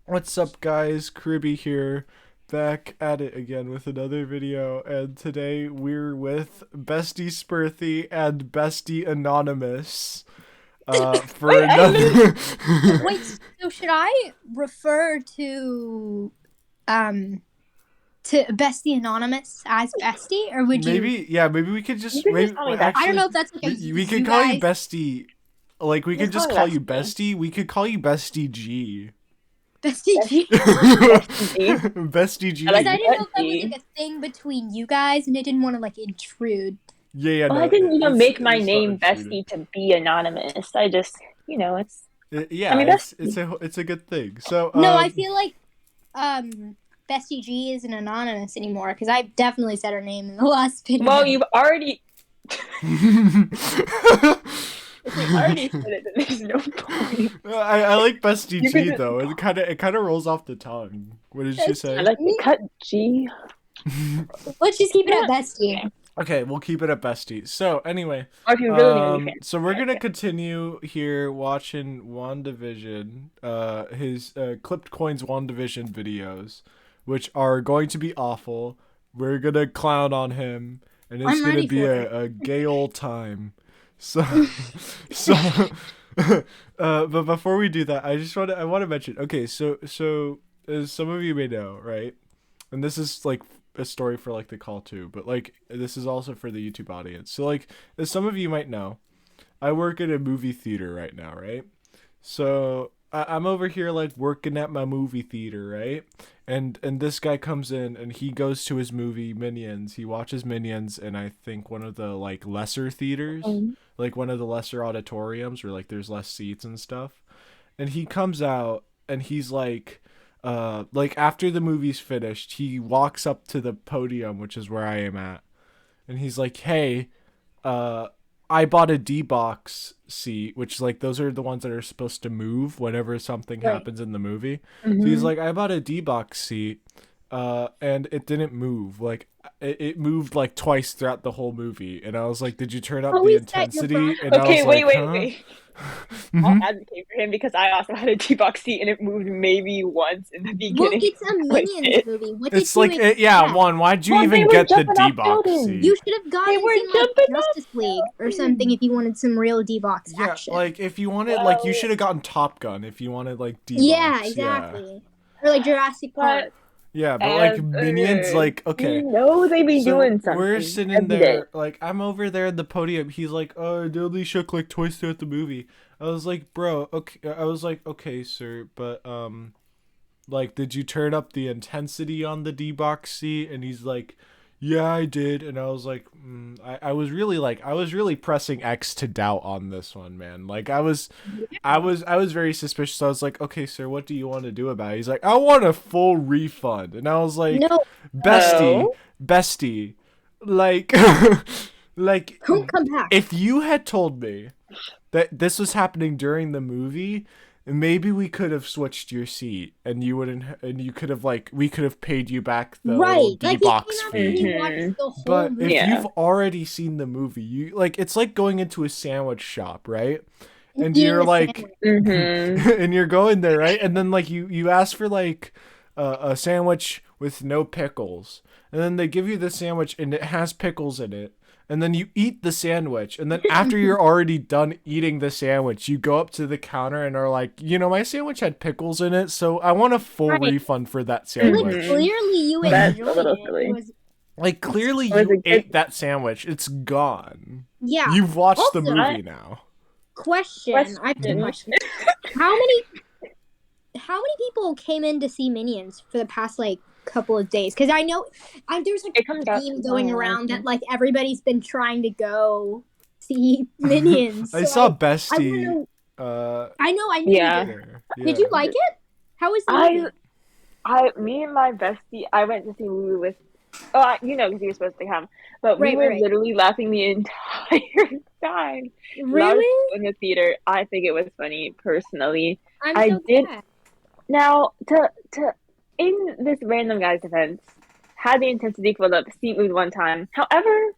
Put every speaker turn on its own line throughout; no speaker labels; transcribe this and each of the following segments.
What's up, guys? Kribby here, back at it again with another video, and today we're with Bestie Spurthi and Bestie Anonymous. For
Wait, I
another.
Wait, so should I refer um to Bestie Anonymous as Bestie, or would you?
maybe we could
You
just
can just
maybe
call me Bestie. I don't
actually
know if that's like a
we could
you
call you
guys.
Bestie. Like we could
Just call
just
me
call you
Bestie.
Bestie. We could call you Bestie G.
Bestie G.
Bestie G.
Bestie G.
I
Because
like
I didn't know if that was
Bestie.
like a thing between you guys, and I didn't want to like intrude.
Yeah,
Well,
no,
I didn't make my
it's not
name
intruding.
Bestie to be anonymous. I just, it's. I
Yeah,
mean, Bestie.
it's a good thing. So
No, I feel like Bestie G isn't anonymous anymore because I definitely said her name in the last video.
Well, you've already. If you already said it, then there's no point.
I like Bestie
You
G
could-
though. It kind of rolls off the tongue. What did she say?
I like to cut G.
Let's just keep it at Bestie.
Okay, we'll keep it at Bestie. So anyway,
Or if you really need to be fancy.
so we're gonna continue here watching WandaVision, his clipped coins WandaVision videos, which are going to be awful. We're gonna clown on him, and it's
I'm
gonna
ready
be
for
a gay old time. So, so, but before we do that, I want to mention. Okay, so as some of you may know, right, and this is like a story for like the call too, but like this is also for the YouTube audience. So like, as some of you might know, I work at a movie theater right now, right? So I'm over here like working at my movie theater, right? And this guy comes in and he goes to his movie Minions. He watches Minions in I think one of the like lesser theaters, like one of the lesser auditoriums where like there's less seats and stuff. And he comes out and he's like after the movie's finished, he walks up to the podium, which is where I am at, and he's like, "Hey, uh I bought a D-box seat," which like those are the ones that are supposed to move whenever something
Right.
happens in the movie. So he's like, "I bought a D-box seat, and it didn't move. Like it moved like twice throughout the whole movie." And I was like, "Did you turn up the
Always set your
intensity?" And I
Okay,
was
wait,
like,
wait,
"Huh?"
wait. I'll
Mhm.
advocate for him because I also had a G-box seat and it moved maybe once in the
Well,
beginning.
it's a Minions movie. What did
It's
you
like yeah,
expect?
one. Why'd you
Well, they
even
were
get the
jumping off
D-box
buildings.
seat?
You should have gone
They
and
were
seen like
jumping off
Justice League or
buildings.
something if you wanted some real D-box
Yeah,
action.
like if you wanted, like you should have gotten Top Gun if you wanted like D-box.
Yeah, exactly. Or like Jurassic Park.
Yeah, but like Minions, like okay.
You know they be
So
doing something.
we're sitting
every
there,
day.
like I'm over there at the podium. He's like, "Oh, it only shook like twice throughout the movie." I was like, "Bro, okay." I was like, "Okay, sir, but like, did you turn up the intensity on the D-box seat?" And he's like, "Yeah, I did." And I was like, I was really pressing X to doubt on this one, man. Like I was very suspicious. I was like, "Okay, sir, what do you want to do about it?" He's like, "I want a full refund." And I was like,
No,
bestie, like, like,
don't come back.
if you had told me that this was happening during the movie, maybe we could have switched your seat, and you wouldn't, and you could have like, we could have paid you back the little
Right, like he
D-box
came out
fee.
and he watched the whole
But
movie.
if you've already seen the movie, you like it's like going into a sandwich shop, right? And
Eating
you're
a
like,
sandwich.
and you're going there, right? And then like you ask for like a sandwich with no pickles, and then they give you the sandwich and it has pickles in it. And then you eat the sandwich, and then after you're already done eating the sandwich, you go up to the counter and are like, my sandwich had pickles in it, so I want a full
Right.
refund for that
Like
sandwich.
clearly you
That's a
enjoyed
little
it.
silly.
It was,
Like clearly
Or is
you
it
ate
good?
that sandwich. It's gone.
yeah.
You've watched the
Also,
movie now.
Question. I have a question. How many people came in to see Minions for the past like couple of days? Because I know there's like
It comes
a
out
meme going
tomorrow,
around
I
that like everybody's been trying to go see Minions.
I
So
saw
I
Bestie.
wanna know. I know.
Yeah.
You did.
There.
Did you like it? How was the movie?
Me and my bestie, I went to see a movie with, because you were supposed to come, but we
Right,
were
right.
literally laughing the entire time.
Really?
In the theater, I think it was funny personally.
I'm
I
so
did.
glad.
Now, in this random guy's defense, had the intensity for the seat moved one time. However,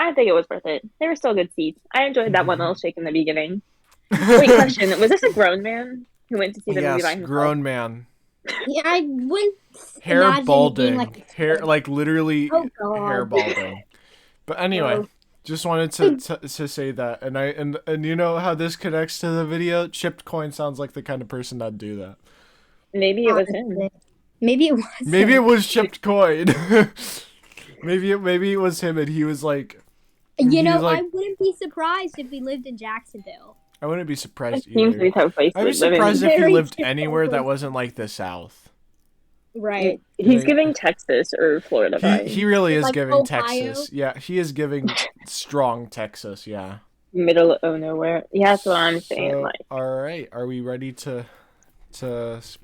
I think it was worth it. They were still good seats. I enjoyed that one little shake in the beginning. Wait, question: was this a grown man? who went to see the movie by
Yes,
himself.
grown man.
Yeah, I wouldn't
Hair
imagine
balding.
being like
Hair, like, literally
Oh, God.
hair balding. But anyway,
Gross.
just wanted to say that. And you know how this connects to the video? Chipped Coin sounds like the kind of person that'd do that.
Maybe it was him.
Maybe it was.
Maybe it
him.
was Chipped Coin. maybe it was him, and he was like.
You know,
he's like,
I wouldn't be surprised if we lived in Jacksonville.
I wouldn't be surprised
It seems to be
either.
the type of place
I'd be
we live in.
surprised if he
Very
lived
typical
anywhere that
place.
wasn't like the South.
Right.
He's
Like-
giving Texas or Florida vibes.
He really is
Like
giving
Ohio?
Texas. Yeah, he is giving strong Texas. Yeah.
Middle of nowhere. Yeah, that's what I'm saying.
So,
Like,
all right, are we ready to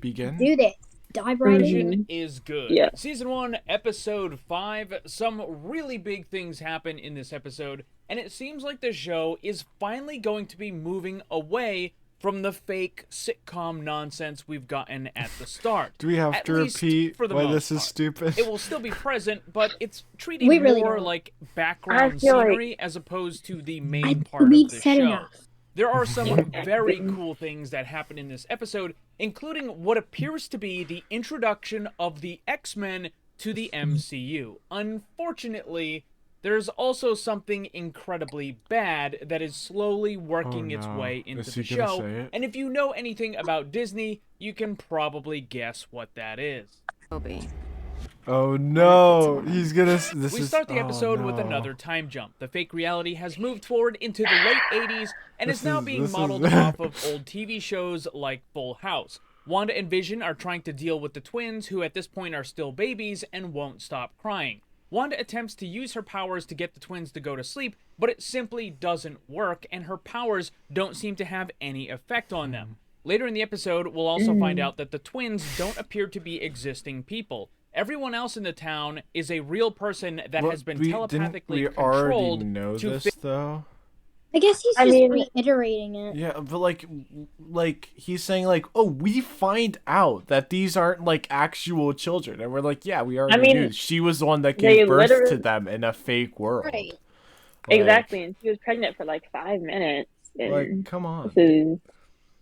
begin?
Do this. Dive right in.
Vision is good.
Yeah.
Season 1, Episode 5. Some really big things happen in this episode, and it seems like the show is finally going to be moving away from the fake sitcom nonsense we've gotten at the start.
Do we have
At
to
least
repeat
for the
why
most
this is
part.
stupid?
It will still be present, but it's treated
We really
more
don't.
like background
I feel like-
scenery as opposed to the main
I
part of
we've
the
said
show.
enough.
There are some very cool things that happen in this episode, including what appears to be the introduction of the X-Men to the MCU. Unfortunately, there's also something incredibly bad that is slowly working its
no.
way into
Is
the
he gonna
show,
say it?
and if you know anything about Disney, you can probably guess what that is.
Oh no, he's gonna. This
We
is.
start the
oh,
episode with
no.
another time jump. The fake reality has moved forward into the late 80s and
This
is now
is-
being
this
modeled
is-
off of old TV shows like Full House. Wanda and Vision are trying to deal with the twins, who at this point are still babies and won't stop crying. Wanda attempts to use her powers to get the twins to go to sleep, but it simply doesn't work, and her powers don't seem to have any effect on them. Later in the episode, we'll also find out that the twins don't appear to be existing people. Everyone else in the town is a real person that
What,
has been
we,
telepathically
didn't we already
controlled
know
to
this though?
I guess he's
I
just
mean-
reiterating it.
Yeah, but like he's saying like, oh, we find out that these aren't like actual children, and we're like, yeah, we already
mean,
knew. She was the one that
they
gave birth to
literally-
them in a fake world.
Right.
Like-
exactly. And she was pregnant for like 5 minutes. And
Like, come on.
this is-
Is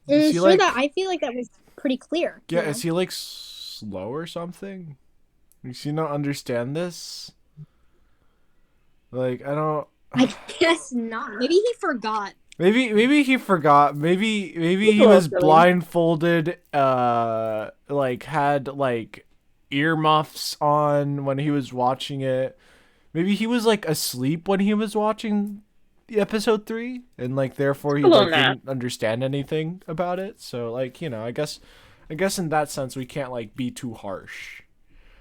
And
he,
sure
like-
that I feel like that was pretty clear.
Yeah,
you know?
is he like slow or something? Does he not understand this? Like, I don't.
I guess not. Maybe he forgot.
Maybe he forgot. Maybe he
a
was
silly.
blindfolded. Like had like earmuffs on when he was watching it. Maybe he was like asleep when he was watching the episode 3, and like therefore he
A little
like
nap.
didn't understand anything about it. So like, you know, I guess in that sense we can't like be too harsh.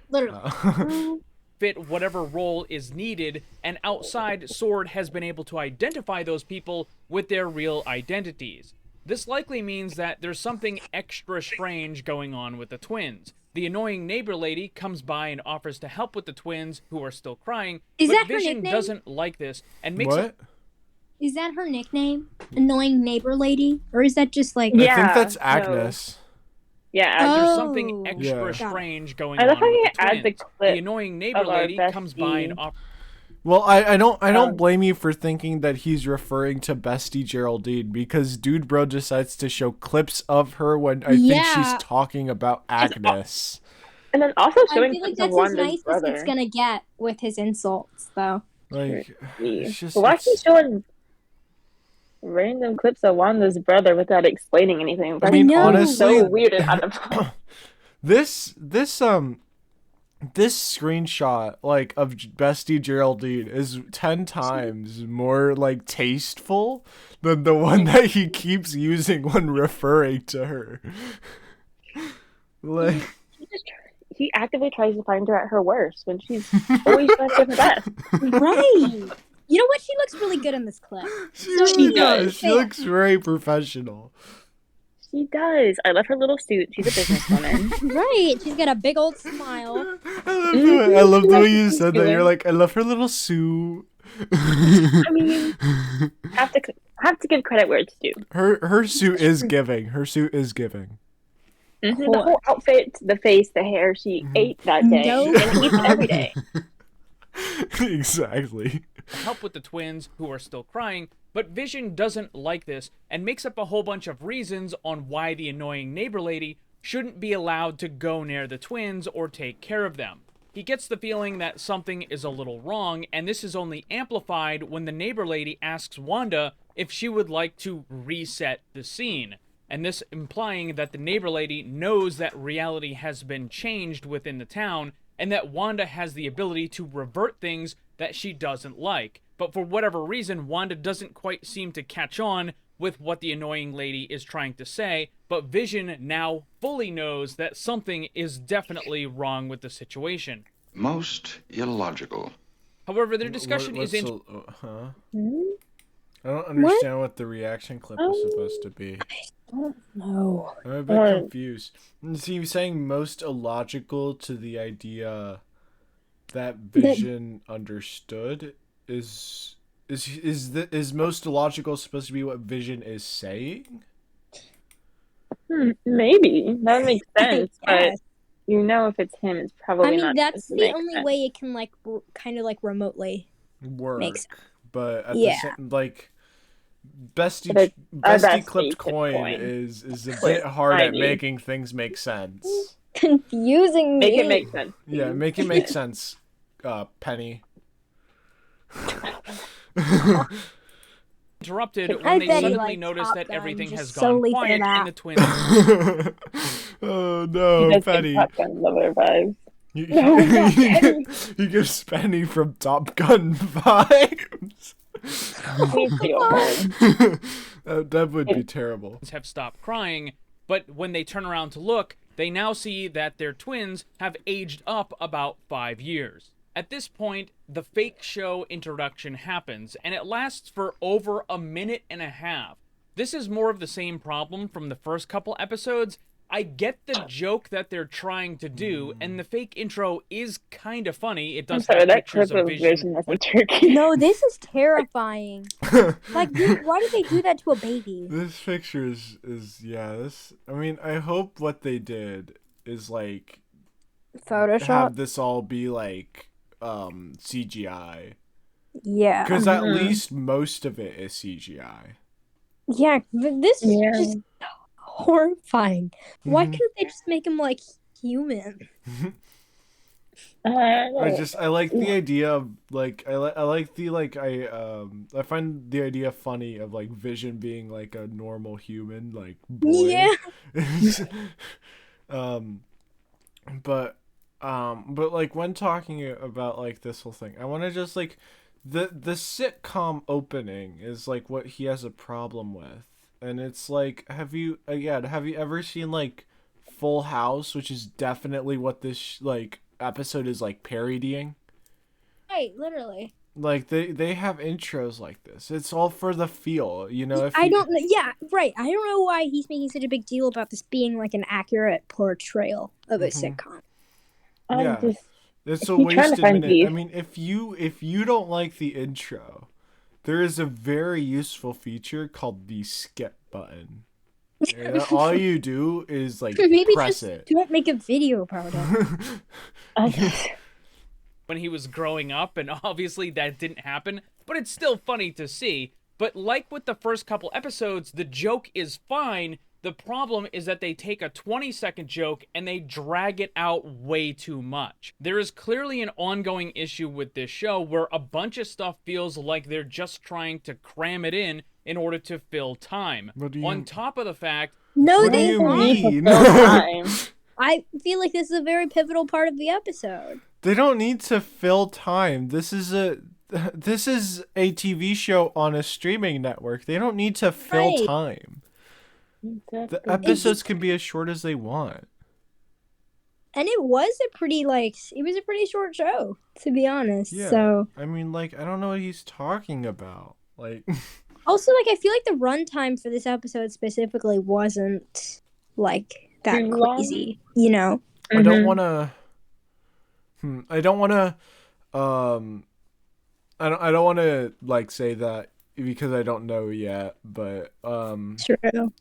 Literally.
fit whatever role is needed, and outside, Sword has been able to identify those people with their real identities. This likely means that there's something extra strange going on with the twins. The annoying neighbor lady comes by and offers to help with the twins, who are still crying,
Is
but
that her
Vision
nickname?
doesn't like this and makes
What?
it
Is that her nickname? Annoying neighbor lady? Or is that just like
Yeah.
I think that's
no.
Agnes.
Yeah.
there's
Oh.
something extra
Yeah.
strange going
I
on
love how
with
you
the
add the
twins.
clip
The annoying neighbor
of our
lady comes by and
bestie.
offers
Well, I don't
Um,
blame you for thinking that he's referring to Bestie Geraldine, because Dude Bro decides to show clips of her when I think
Yeah.
she's talking about Agnes.
And then also
I
showing
feel like
clips of
that's as
Wanda's
nice as
brother.
it's gonna get with his insults, though.
Like, it's just,
But why is he showing random clips of Wanda's brother without explaining anything?
I mean,
know.
honestly,
so weird and out of
this screenshot like of Bestie Geraldine is 10 times more like tasteful than the one that he keeps using when referring to her. Like,
he actively tries to find her at her worst when she's always trying to give her best.
Right. You know what? She looks really good in this clip.
she
So
really
does.
does. She looks very professional.
She does. I love her little suit. She's a businesswoman.
Right. She's got a big old smile.
I love the way you said that. You're like, I love her little suit.
I mean, have to give credit where it's due.
Her suit is giving. Her suit is giving.
The whole outfit, the face, the hair, she ate that day
No.
and eats it every day.
Exactly.
help with the twins who are still crying, but Vision doesn't like this and makes up a whole bunch of reasons on why the annoying neighbor lady shouldn't be allowed to go near the twins or take care of them. He gets the feeling that something is a little wrong, and this is only amplified when the neighbor lady asks Wanda if she would like to reset the scene, and this implying that the neighbor lady knows that reality has been changed within the town, and that Wanda has the ability to revert things that she doesn't like. But for whatever reason, Wanda doesn't quite seem to catch on with what the annoying lady is trying to say, but Vision now fully knows that something is definitely wrong with the situation.
Most illogical.
However, their discussion is in...
Huh? I don't understand what the reaction clip was supposed to be.
I don't know.
I'm a bit confused. See, you're saying most illogical to the idea that Vision understood is most illogical supposed to be what Vision is saying?
Maybe that makes sense, but you know, if it's him, it's probably.
I mean,
not
that's
supposed to
the
make
only
sense.
way it can like kind of like remotely
Work,
make sense.
but at the same, like Bestie
But
Bestie
Bestie
clipped coin is a bit hard at making things make sense.
Confusing me.
Make it make sense.
Yeah, make it make sense, Penny.
interrupted
I
when they
bet he
suddenly
likes
notice
Top
that
Gun,
everything
just
has
so
gone
leave it
quiet
at
and the twins...
Oh
He
no,
does
Penny.
give Top Gun lover vibes.
You,
No, not Penny.
you give Penny from Top Gun vibes.
He needs to go home.
That would be terrible.
have stopped crying, but when they turn around to look, they now see that their twins have aged up about 5 years. At this point, the fake show introduction happens, and it lasts for over a minute and a half. This is more of the same problem from the first couple episodes. I get the joke that they're trying to do, and the fake intro is kind of funny. It
I'm
does
sorry,
have
that
pictures
clip
of
of Vision as a
Vision.
turkey.
No, this is terrifying. Like, why did they do that to a baby?
This picture is yeah. This I mean, I hope what they did is like
Photoshop.
have this all be like CGI,
Yeah.
because at least most of it is CGI.
Yeah, but this is
Yeah.
just horrifying. Why
Mhm.
couldn't they just make him like human?
I like the idea of like I like the like I find the idea funny of like Vision being like a normal human like boy.
Yeah.
But like when talking about like this whole thing, I want to just like the sitcom opening is like what he has a problem with, and it's like have you ever seen like Full House, which is definitely what this like episode is like parodying?
Right, literally.
Like they have intros like this. It's all for the feel, you know.
I don't know. Yeah, right. I don't know why he's making such a big deal about this being like an accurate portrayal of a sitcom.
Yeah. It's a
He's trying to
wasted
find
minute.
beef.
I mean, if you don't like the intro, there is a very useful feature called the skip button. And all you do is like
Maybe
press
just
it.
don't make a video about it.
When he was growing up, and obviously that didn't happen, but it's still funny to see. But like with the first couple episodes, the joke is fine. The problem is that they take a 20-second joke and they drag it out way too much. There is clearly an ongoing issue with this show where a bunch of stuff feels like they're just trying to cram it in order to fill time.
What do you-
On top of the fact,
No,
What do
they
you
won't.
mean?
Time.
I feel like this is a very pivotal part of the episode.
They don't need to fill time. This is a TV show on a streaming network. They don't need to fill
Right.
time. The
Exactly.
episodes can be as short as they want.
And it was a pretty short show, to be honest.
Yeah.
So
I mean, like, I don't know what he's talking about. Like,
also, like, I feel like the runtime for this episode specifically wasn't like that
Too long?
crazy, you know?
I don't
Mhm.
want to. I don't want to. I don't want to like say that because I don't know yet. But
True.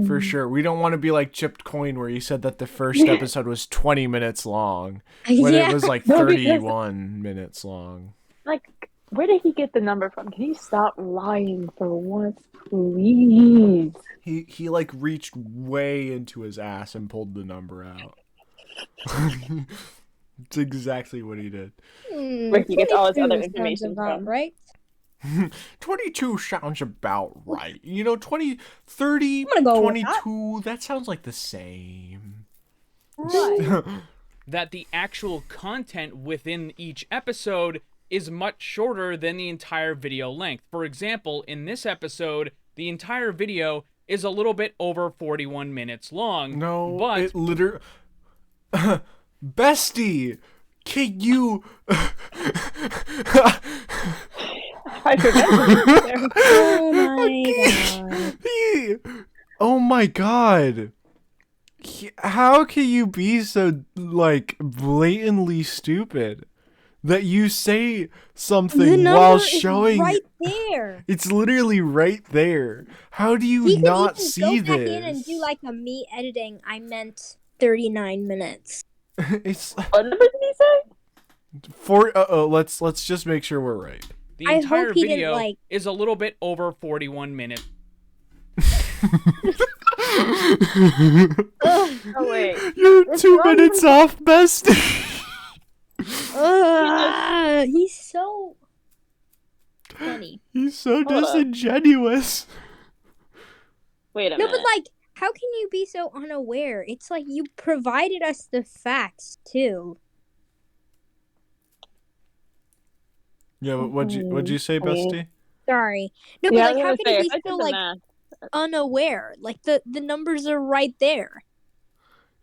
for sure, we don't want to be like Chipped Coin, where you said that the first episode was 20 minutes long when
Yeah.
it was like
No, because-
31 minutes long.
Like Where did he get the number from? Can you stop lying for once, please?
He like reached way into his ass and pulled the number out. It's exactly what he did.
Where he gets all his other
22 sounds
information
about
from.
right?
22 sounds about right. You know, 20, 30,
I'm gonna go with
22, that sounds like the same.
Right.
That the actual content within each episode is much shorter than the entire video length. For example, in this episode, the entire video is a little bit over 41 minutes long.
No,
but
it literally... Bestie! Can you...
I remember.
Oh my god.
Oh my god. How can you be so, like, blatantly stupid? That you say
The
something
number
while
is
showing...
right there.
It's literally right there. How do you
He could
not
even
see
go back
this?
in and do like a me editing. I meant 39 minutes.
It's
What number did he say?
let's just make sure we're right.
the
I
entire
hope he didn't,
video
like-
is a little bit over 41 minutes.
Ugh.
Oh wait.
You're
It's
2
not
minutes off, bestie.
He's so funny.
He's so
Hold up.
disingenuous.
Wait a
No,
minute.
but like, how can you be so unaware? It's like you provided us the facts too.
Yeah, what'd you say, bestie?
Sorry. No,
Yeah, I
but like,
was
how
gonna
can
say,
you
if
be
I did
so
the
like
math,
unaware? Like the numbers are right there.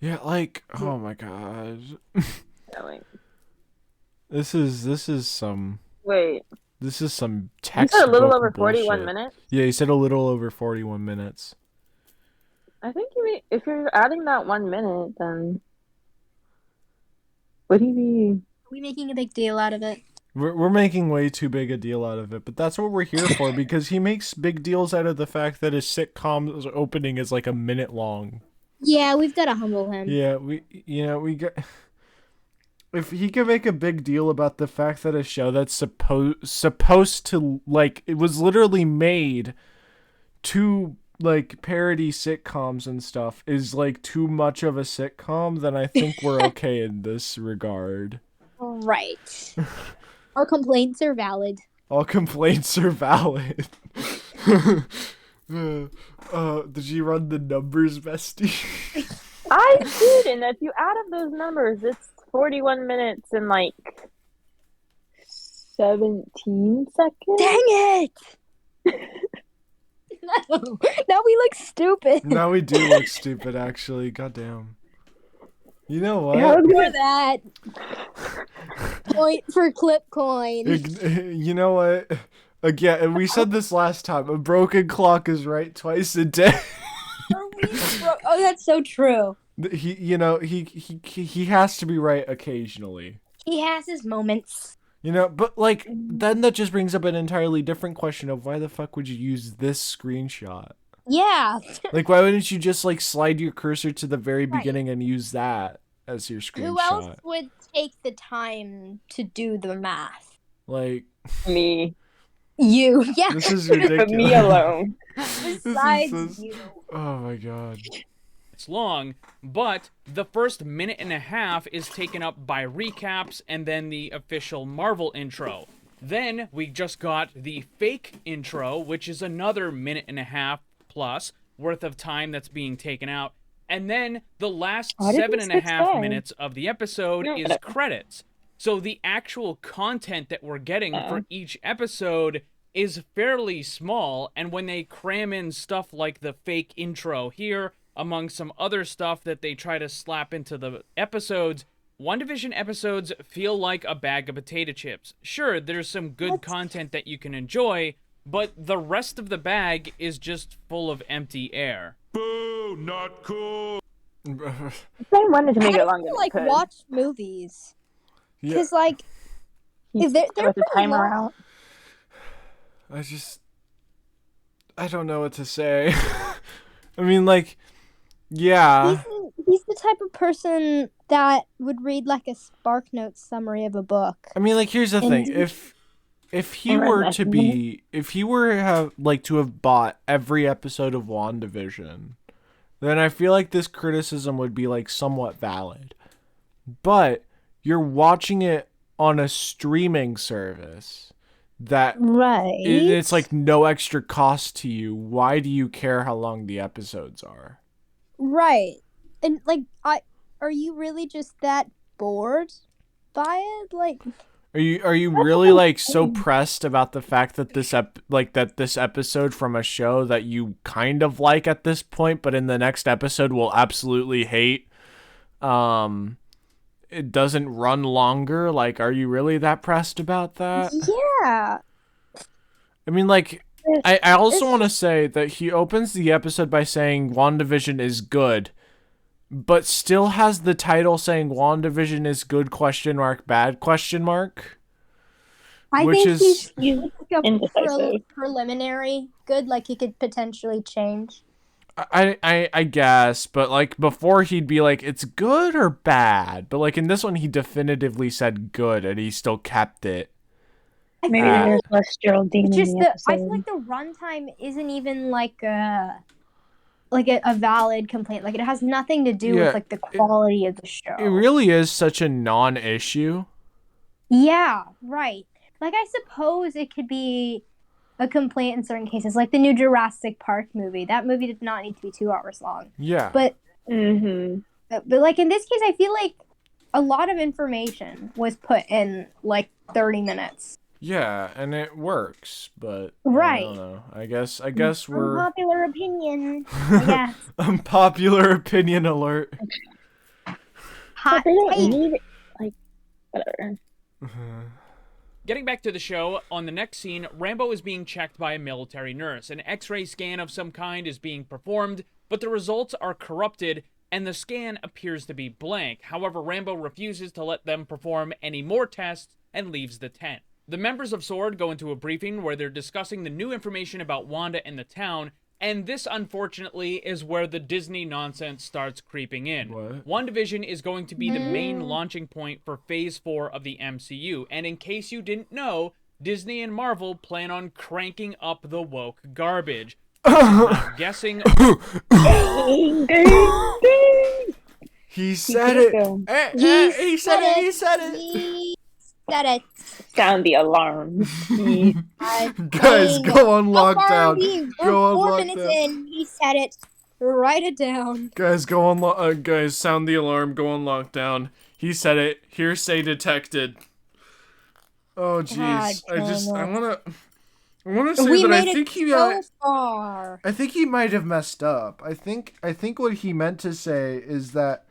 Yeah, like, oh my god.
yeah, wait.
This is some
Wait.
this is some
You
textbook
said a little over 41
bullshit.
minutes?
Yeah, he said a little over 41 minutes.
I think if you're adding that 1 minute, then would he be?
Are we making a big deal out of it?
We're making way too big a deal out of it, but that's what we're here for because he makes big deals out of the fact that his sitcom's opening is like a minute long.
Yeah, we've got to humble him.
Yeah, we got. If he can make a big deal about the fact that a show that's supposed to, like, it was literally made to, like, parody sitcoms and stuff is like too much of a sitcom, then I think we're okay in this regard.
Right. Our complaints are valid.
All complaints are valid. Did you run the numbers, bestie?
I did, and if you add up those numbers, it's 41 minutes and like 17 seconds.
Dang it! No. Now we look stupid.
Now we do look stupid, actually. Goddamn. You know what?
Yeah, I was
For
gonna-
that. Point for clip coin.
You know what? Again, we said this last time. A broken clock is right twice a day.
Oh, that's so true.
He has to be right occasionally.
He has his moments.
You know, but like then that just brings up an entirely different question of why the fuck would you use this screenshot?
Yeah.
Like why wouldn't you just like slide your cursor to the very
Right.
beginning and use that as your screenshot?
Who else would take the time to do the math?
Like
Me.
You. Yeah.
this is ridiculous.
Me alone.
Besides
this-
you.
Oh my god.
It's long, but the first minute and a half is taken up by recaps and then the official Marvel intro. Then we just got the fake intro, which is another minute and a half plus worth of time that's being taken out. And then the last
Why did
7.5
we
minutes of the episode
No,
is
but-
credits. So the actual content that we're getting for each episode is fairly small, and when they cram in stuff like the fake intro here, among some other stuff that they try to slap into the episodes, WandaVision episodes feel like a bag of potato chips. Sure, there's some good content that you can enjoy, but the rest of the bag is just full of empty air.
Boo, not cool.
I wanted to make
How
it
do
longer
you,
than
like,
I could.
watch movies?
Yeah,
Because, like,
He's
they're
with the
pretty
timer
long.
out.
I don't know what to say. I mean, like, yeah.
He's the type of person that would read, like, a SparkNotes summary of a book.
I mean, like, here's the thing.
And-
if he were to have bought every episode of WandaVision, then I feel like this criticism would be like somewhat valid. But you're watching it on a streaming service that it's like no extra cost to you. Why do you care how long the episodes are?
Right. And like are you really just that bored by it? Like
Are you really like so pressed about the fact that this episode from a show that you kind of like at this point, but in the next episode will absolutely hate, it doesn't run longer? Like, are you really that pressed about that?
Yeah.
I mean, like, I also want to say that he opens the episode by saying WandaVision is good, but still has the title saying WandaVision is good ? Bad ?
I
Which
think
is
he's like a preliminary good, like he could potentially change.
I guess, but like before he'd be like, it's good or bad, but like in this one he definitively said good and he still kept it.
Maybe there's less Geraldine in the episode.
I feel like the runtime isn't even like a valid complaint. Like it has nothing to do with like the quality of the show.
It really is such a non-issue.
Yeah, right. Like I suppose it could be a complaint in certain cases, like the new Jurassic Park movie. That movie did not need to be 2 hours long.
Yeah.
But like in this case, I feel like a lot of information was put in like 30 minutes.
Yeah, and it works, but
right.
I don't know. I guess we're
unpopular opinion. Yeah.
Unpopular opinion alert.
Hot
but they don't
take.
need like whatever.
Getting back to the show, on the next scene, Rambo is being checked by a military nurse. An X-ray scan of some kind is being performed, but the results are corrupted, and the scan appears to be blank. However, Rambo refuses to let them perform any more tests and leaves the tent. The members of SWORD go into a briefing where they're discussing the new information about Wanda and the town, and this, unfortunately, is where the Disney nonsense starts creeping in.
What?
WandaVision is going to be the main launching point for Phase 4 of the MCU, and in case you didn't know, Disney and Marvel plan on cranking up the woke garbage. I'm guessing...
He said it! He said it!
Said it.
Sound the alarm.
Guys, go on lockdown. Go on
4
lockdown.
minutes in, he said it. Write it down.
Guys, go on. Guys, sound the alarm. Go on lockdown. He said it. Hearsay detected. Oh jeez. I wanna say that I think he
so far.
I think he might have messed up. I think what he meant to say is that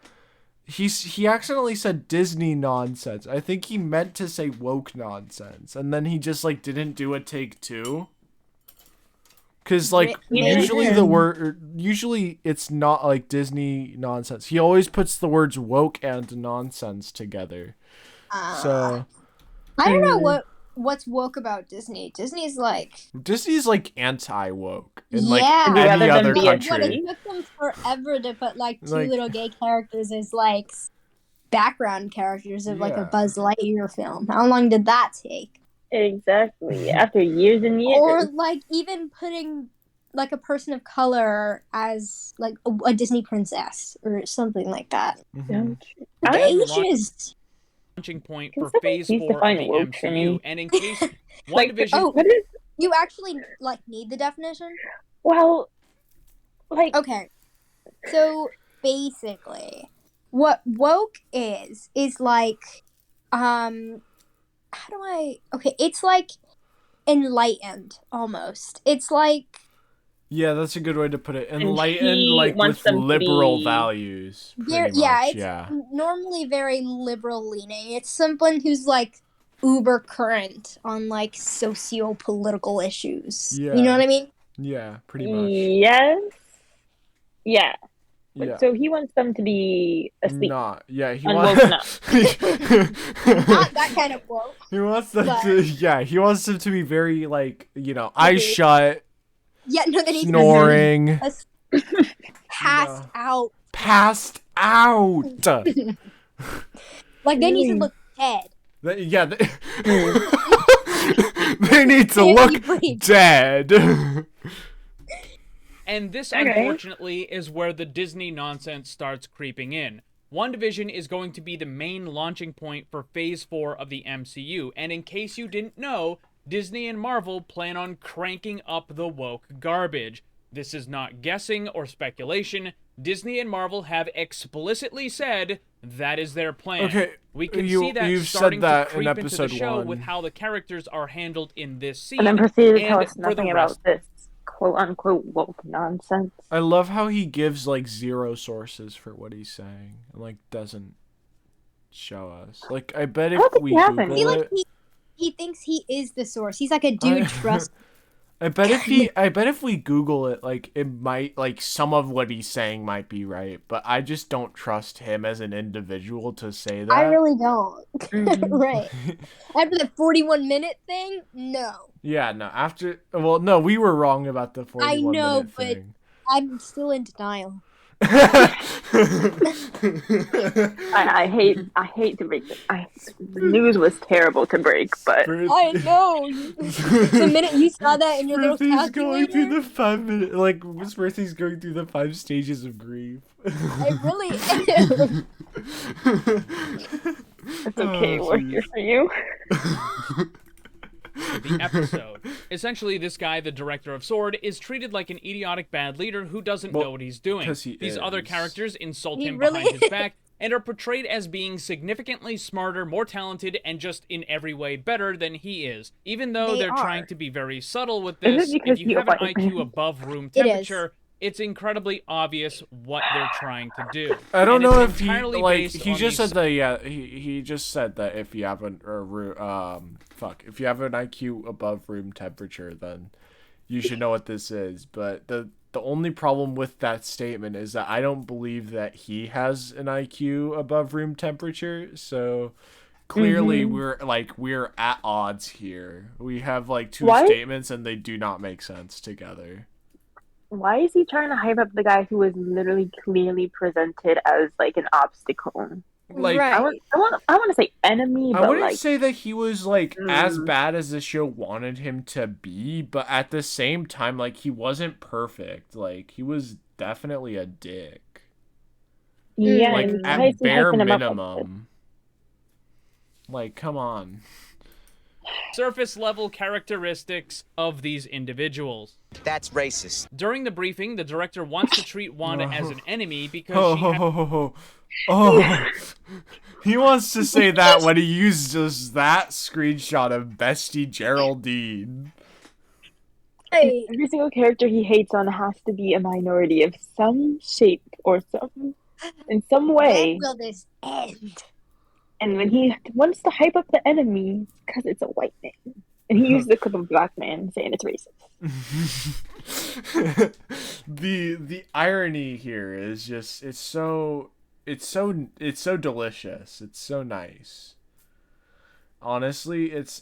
he accidentally said Disney nonsense. I think he meant to say woke nonsense, and then he just like didn't do a take two. Cause like usually it's not like Disney nonsense. He always puts the words woke and nonsense together. So
I don't know what's woke about Disney. Disney's like
anti-woke in like any
Rather than
other
be
country.
What it took them forever to put like two little gay characters as like background characters of like a Buzz Lightyear film. How long did that take?
Exactly. After years and years.
Or like even putting like a person of color as like a Disney princess or something like that.
Mhm.
Ages.
Launching point for Phase 4 of the MCU, and in case WandaVision...
You actually like need the definition?
Well, like...
Okay. So basically, what woke is like, it's like enlightened almost. It's like...
Yeah, that's a good way to put it. Enlightened, like with liberal values.
It's normally very liberal leaning. It's someone who's like uber current on like socio-political issues.
Yeah.
You know what I mean?
Yeah, pretty much.
Yes. Yeah.
Yeah.
So he wants them to be asleep.
He
wants
Not that kind of woke.
He wants them he wants them to be very like, eyes shut.
Yeah, no, then he's
snoring.
Passed out.
Passed out.
Like they need to look dead.
They need to look dead.
And this,
Okay.
unfortunately, is where the Disney nonsense starts creeping in. WandaVision is going to be the main launching point for Phase 4 of the MCU, and in case you didn't know, Disney and Marvel plan on cranking up the woke garbage. This is not guessing or speculation. Disney and Marvel have explicitly said that is their plan.
Okay,
we can
you-
see that
you've
starting
said that
to
in
creep into the
episode
show
1.
with how the characters are handled in this scene.
And then proceeded to tell
and
us
for
nothing
the
about
rest.
this quote-unquote woke nonsense.
I love how he gives like zero sources for what he's saying and like doesn't show us. Like I bet if
don't think
we
he has any.
Google
I feel
it,
like he thinks he is the source. He's like a dude trust.
I bet if we Google it, like it might, like some of what he's saying might be right, but I just don't trust him as an individual to say that.
I really don't.
Mhm.
Right. After the 41-minute thing, no.
Yeah, no. After, well, no, we were wrong about the 41
know,
minute
but-
thing.
I'm still in denial.
I hate to break it. The news was terrible to break, but
I know. The minute you saw that in your little
Spurthi's going through
calculator,
the 5 minute, like Spurthi's going through the 5 stages of grief.
I really am.
it's okay.
Oh,
We're
jeez.
here for you.
The episode. Essentially, this guy, the director of S.W.O.R.D., is treated like an idiotic bad leader who doesn't
Well,
know what he's doing.
'cause he
These other
is.
characters insult
He
him
really
behind his
is.
back and are portrayed as being significantly smarter, more talented, and just in every way better than he is. Even though
They
they're
are.
trying to be very subtle with
Is it
this,
because
if you
you're
have an
white?
IQ above room
It is.
temperature, it's incredibly obvious what they're trying to do.
I don't
And
know
it's
if he
entirely
like
based
he
on
just
these
said that he just said that if you have an if you have an IQ above room temperature, then you should know what this is. But the only problem with that statement is that I don't believe that he has an IQ above room temperature. So clearly we're at odds here. We have like two
Why?
statements and they do not make sense together.
Why is he trying to hype up the guy who was literally clearly presented as like an obstacle?
Like
Right.
I want to say enemy,
I
but
wouldn't
like
say that he was like as
Mm.
bad as the show wanted him to be, but at the same time, like he wasn't perfect. Like he was definitely a dick.
yeah,
Like
and why
at
is he
bare
hyping him up like this?
minimum. Like, come on.
surface level characteristics of these individuals.
That's racist.
During the briefing, the director wants to treat Wanda as an enemy because
Oh,
she
ho,
had
ho, ho, ho. Oh, he wants to say that when he uses that screenshot of Bestie Geraldine.
Hey,
Every single character he hates on has to be a minority of some shape or some in some way.
when will this end?
And when he wants to hype up the enemy, because it's a white man, and he uses the clip of a black man saying it's racist.
The irony here is just it's so delicious. It's so nice. Honestly, it's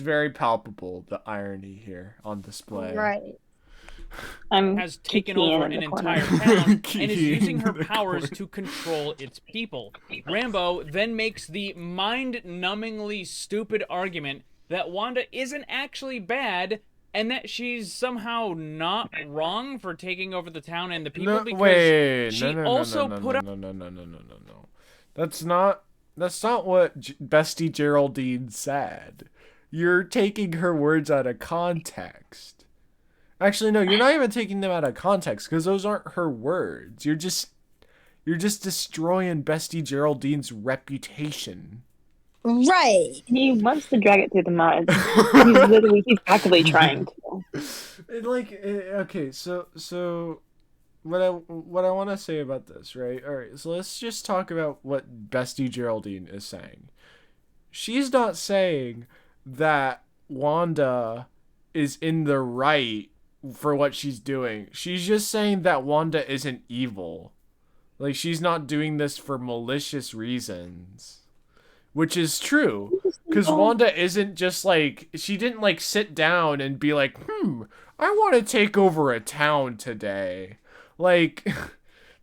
very palpable, the irony here on display.
Right.
I'm
has taken
kikiing
over
in
an
the corner.
entire town and is
Kikiing
using her
in the
powers
corner.
to control its people. Rambo then makes the mind-numbingly stupid argument that Wanda isn't actually bad and that she's somehow not wrong for taking over the town and the people because
Wait,
she
no,
also
no,
put up
no. That's not what Bestie Geraldine said. You're taking her words out of context. Actually, no, you're not even taking them out of context because those aren't her words. You're just destroying Bestie Geraldine's reputation.
Right.
He wants to drag it through the mud. He's actively trying to.
Okay, so what I want to say about this, right? All right, so let's just talk about what Bestie Geraldine is saying. She's not saying that Wanda is in the right for what she's doing. She's just saying that Wanda isn't evil. Like, she's not doing this for malicious reasons. Which is true. Because Wanda isn't just like, she didn't like sit down and be like, I want to take over a town today. Like,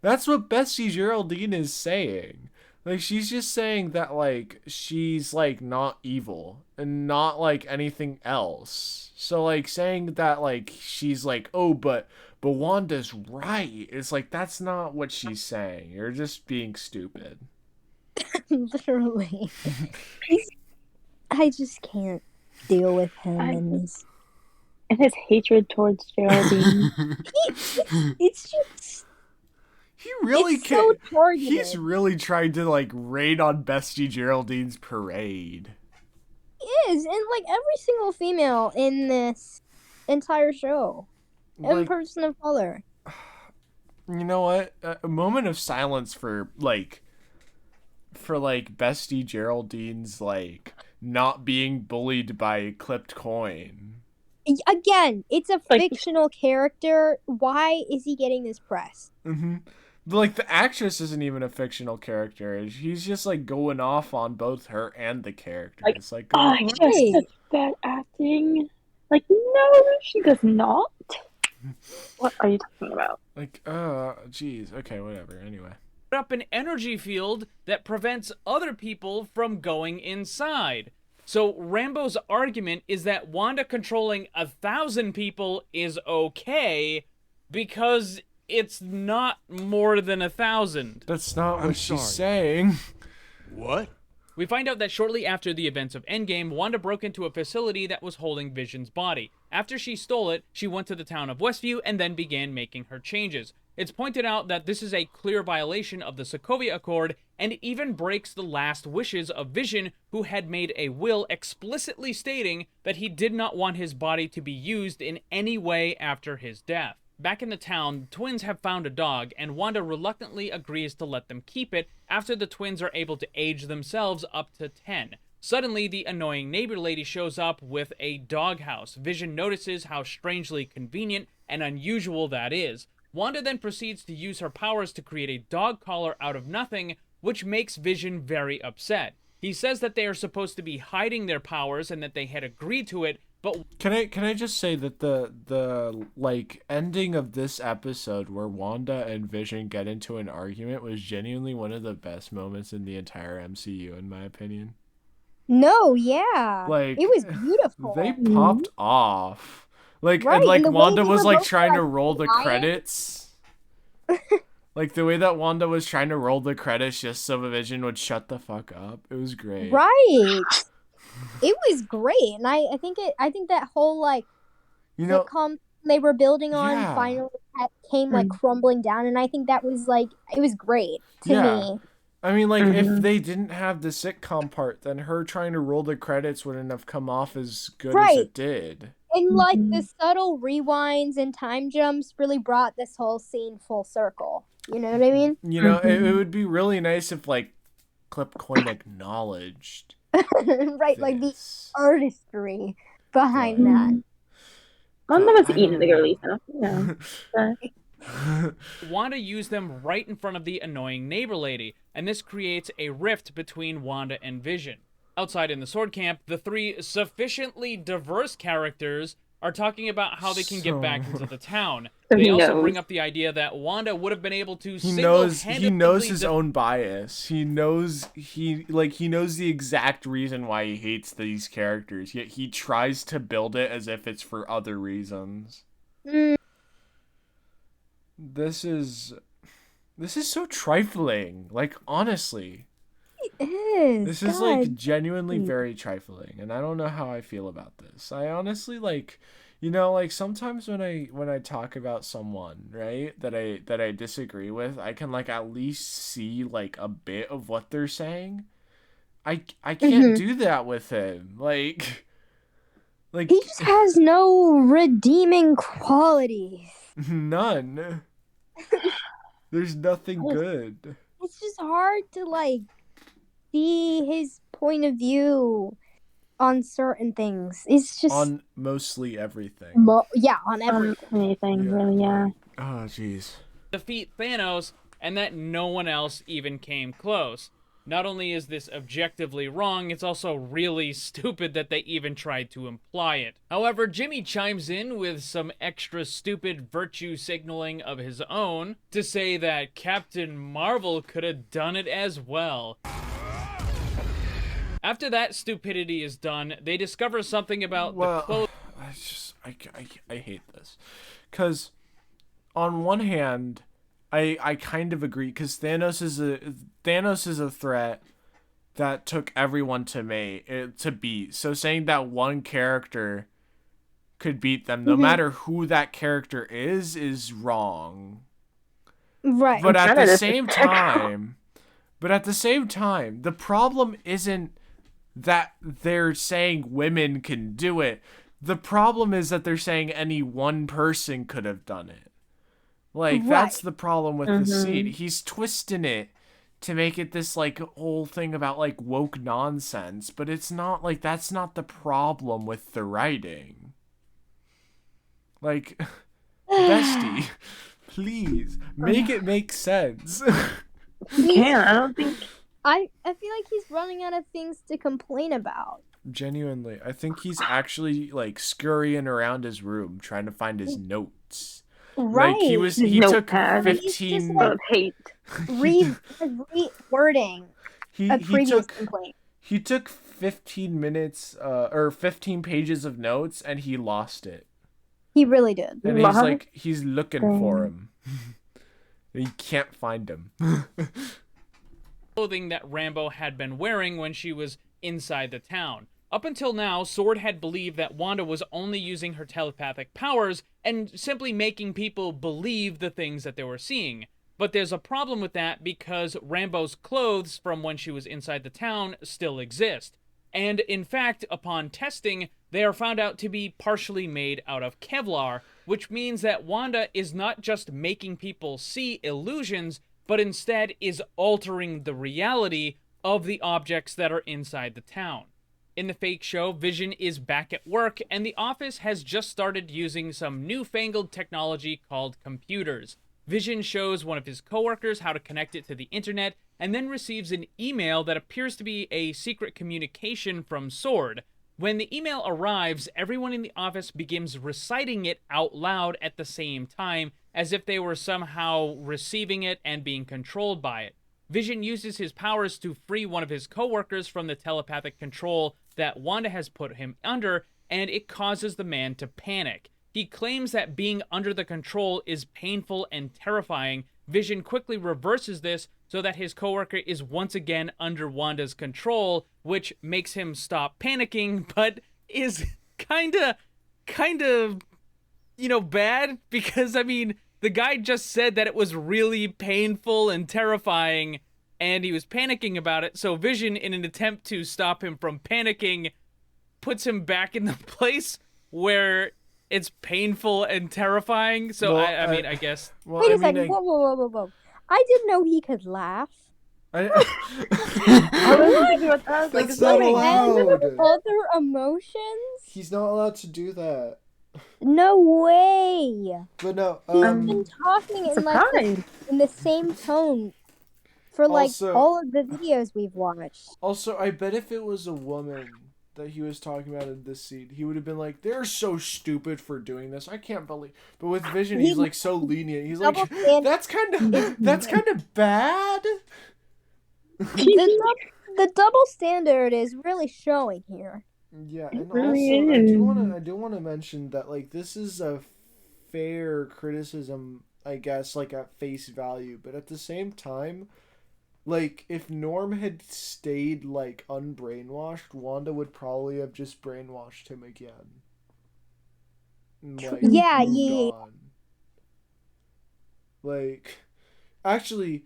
that's what Bestie Geraldine is saying. Like, she's just saying that, like, she's, like, not evil and not, like, anything else. So, like, saying that, like, she's like, oh, but Wanda's right. It's like, that's not what she's saying. You're just being stupid.
Literally. I just can't deal with him and his...
And his hatred towards Geraldine.
It's just...
He really
it's so targeted.
He's really trying to, like, raid on Bestie Geraldine's parade.
He is, and, like, every single female in this entire show. Every person of color.
You know what? A moment of silence for Bestie Geraldine's, like, not being bullied by clipped coin.
Again, it's a fictional character. Why is he getting this press?
Mm-hmm. But, like, the actress isn't even a fictional character. He's just, like, going off on both her and the character.
Like,
it's like,
oh, she has such bad acting. Like, no, she does not. What are you talking about?
Like, geez. Okay, whatever. Anyway.
Up an energy field that prevents other people from going inside. So Rambo's argument is that Wanda controlling 1,000 people is okay because it's not more than 1,000.
That's not what she's saying.
What?
We find out that shortly after the events of Endgame, Wanda broke into a facility that was holding Vision's body. After she stole it, she went to the town of Westview and then began making her changes. It's pointed out that this is a clear violation of the Sokovia Accord and even breaks the last wishes of Vision, who had made a will explicitly stating that he did not want his body to be used in any way after his death. Back in the town, the twins have found a dog, and Wanda reluctantly agrees to let them keep it after the twins are able to age themselves up to 10. Suddenly, the annoying neighbor lady shows up with a doghouse. Vision notices how strangely convenient and unusual that is. Wanda then proceeds to use her powers to create a dog collar out of nothing, which makes Vision very upset. He says that they are supposed to be hiding their powers and that they had agreed to it, but
can I just say that the like ending of this episode where Wanda and Vision get into an argument was genuinely one of the best moments in the entire MCU, in my opinion.
No, yeah.
Like,
it was beautiful.
They popped off. Like,
right,
and like
and
Wanda was like
both,
trying to roll the credits. Like the way that Wanda was trying to roll the credits just so Vision would shut the fuck up. It was great.
Right. It was great, and I think that whole like sitcom they were building on finally came like crumbling down, and I think that was like it was great to me.
I mean, like if they didn't have the sitcom part, then her trying to roll the credits wouldn't have come off as good as it did.
And like the subtle rewinds and time jumps really brought this whole scene full circle. You know what I mean?
You know, it would be really nice if like Clip Coin acknowledged.
Right, like the artistry behind that.
Wanda was eating the girlies, though. Yeah.
Wanda used them right in front of the annoying neighbor lady, and this creates a rift between Wanda and Vision. Outside in the sword camp, the three sufficiently diverse characters are talking about how they can get back into the town. They also bring up the idea that Wanda would have been able to single-handedly...
He knows his own bias. He knows the exact reason why he hates these characters, yet he tries to build it as if it's for other reasons. This is so trifling. Like, honestly.
It is.
This is like genuinely very trifling, and I don't know how I feel about this. I honestly like, you know, like sometimes when I talk about someone, right, that I disagree with, I can like at least see like a bit of what they're saying. I can't do that with him. Like
he just has no redeeming qualities.
None. There's nothing good.
It's just hard to like see his point of view on certain things. It's just
on mostly everything.
On everything.
Anything, really, yeah.
Oh, jeez.
Defeat Thanos, and that no one else even came close. Not only is this objectively wrong, it's also really stupid that they even tried to imply it. However, Jimmy chimes in with some extra stupid virtue signaling of his own to say that Captain Marvel could have done it as well. After that stupidity is done, they discover something about the clothes.
I hate this. Because on one hand, I kind of agree, because Thanos is a threat that took everyone to beat. So saying that one character could beat them, no matter who that character is wrong.
Right.
But at the same time, the problem isn't that they're saying women can do it. The problem is that they're saying any one person could have done it. Like, that's the problem with the scene. He's twisting it to make it this, like, whole thing about, like, woke nonsense. But it's not, like, that's not the problem with the writing. Like, Bestie, please, make it make sense.
Yeah, I don't think...
I feel like he's running out of things to complain about.
Genuinely, I think he's actually, like, scurrying around his room trying to find his notes.
Right.
Like, he took 15...
of hate.
Rewording a previous complaint.
He took 15 minutes, or 15 pages of notes, and he lost it.
He really did.
And he's looking for him. He can't find him.
Clothing that Rambo had been wearing when she was inside the town. Up until now, Sword had believed that Wanda was only using her telepathic powers and simply making people believe the things that they were seeing. But there's a problem with that because Rambo's clothes from when she was inside the town still exist. And in fact, upon testing, they are found out to be partially made out of Kevlar, which means that Wanda is not just making people see illusions, but instead is altering the reality of the objects that are inside the town. In the fake show, Vision is back at work, and the office has just started using some newfangled technology called computers. Vision shows one of his coworkers how to connect it to the internet, and then receives an email that appears to be a secret communication from Sword. When the email arrives, everyone in the office begins reciting it out loud at the same time, as if they were somehow receiving it and being controlled by it. Vision uses his powers to free one of his coworkers from the telepathic control that Wanda has put him under, and it causes the man to panic. He claims that being under the control is painful and terrifying. Vision quickly reverses this so that his coworker is once again under Wanda's control, which makes him stop panicking, but is kinda, bad, because, I mean, the guy just said that it was really painful and terrifying, and he was panicking about it, so Vision, in an attempt to stop him from panicking, puts him back in the place where it's painful and terrifying. So,
well,
I guess...
Well,
Wait a second. Whoa. I didn't know he could laugh.
I was thinking about that.
That's not allowed.
Other emotions?
He's not allowed to do that.
No way.
But no,
He's been talking in the same tone for all of the videos we've watched.
Also, I bet if it was a woman that he was talking about in this scene, he would have been like, "They're so stupid for doing this. I can't believe." But with Vision, he's like so lenient. He's like, "That's kind of bad."
The double standard is really showing here.
Yeah, and also I do want to mention that this is a fair criticism, I guess, at face value, but at the same time, if Norm had stayed unbrainwashed, Wanda would probably have just brainwashed him again.
Yeah.
Actually,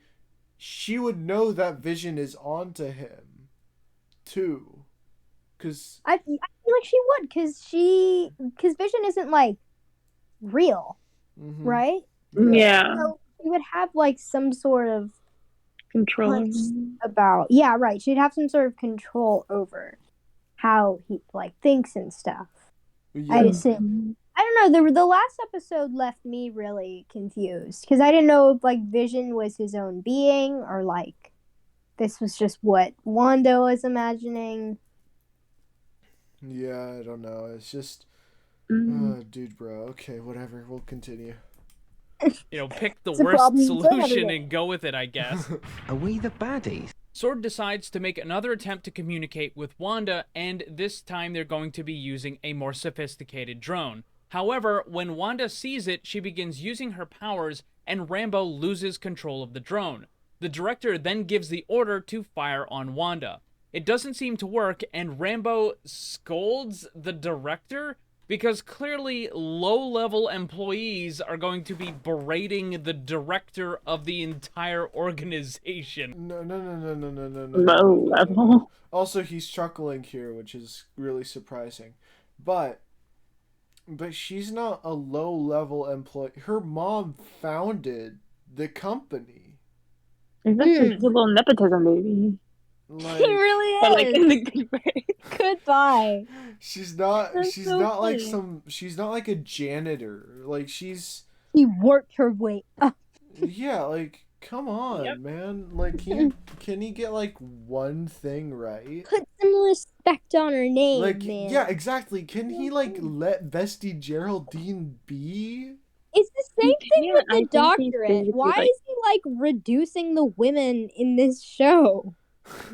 she would know that Vision is onto him too. Cause
I feel like she would, because Vision isn't real, right?
Yeah.
So she would have some sort of
control
about. Yeah, right. She'd have some sort of control over how he thinks and stuff.
Yeah.
I assume. I don't know. The last episode left me really confused because I didn't know if Vision was his own being or this was just what Wanda was imagining.
Yeah, I don't know. It's just, dude, bro. Okay, whatever. We'll continue.
Pick the worst solution and go with it, I guess.
Are we the baddies?
Sword decides to make another attempt to communicate with Wanda, and this time they're going to be using a more sophisticated drone. However, when Wanda sees it, she begins using her powers, and Rambo loses control of the drone. The director then gives the order to fire on Wanda. It doesn't seem to work, and Rambo scolds the director because clearly low-level employees are going to be berating the director of the entire organization.
No.
Low level.
Also, he's chuckling here, which is really surprising. But she's not a low-level employee. Her mom founded the company.
That's a little nepotism, baby.
Like,
He really is.
But like in the good way.
Goodbye.
she's not
so
like
funny.
she's not like a janitor. Like
She worked her way up.
yeah, like come on, man. Like can you get like one thing right?
Put some respect on her name,
Like
man.
yeah, exactly. Can he like let Bestie Geraldine be?
It's the same thing with
I
the
think he's
doctorate.
basically,
Why
like-
is he like reducing the women in this show?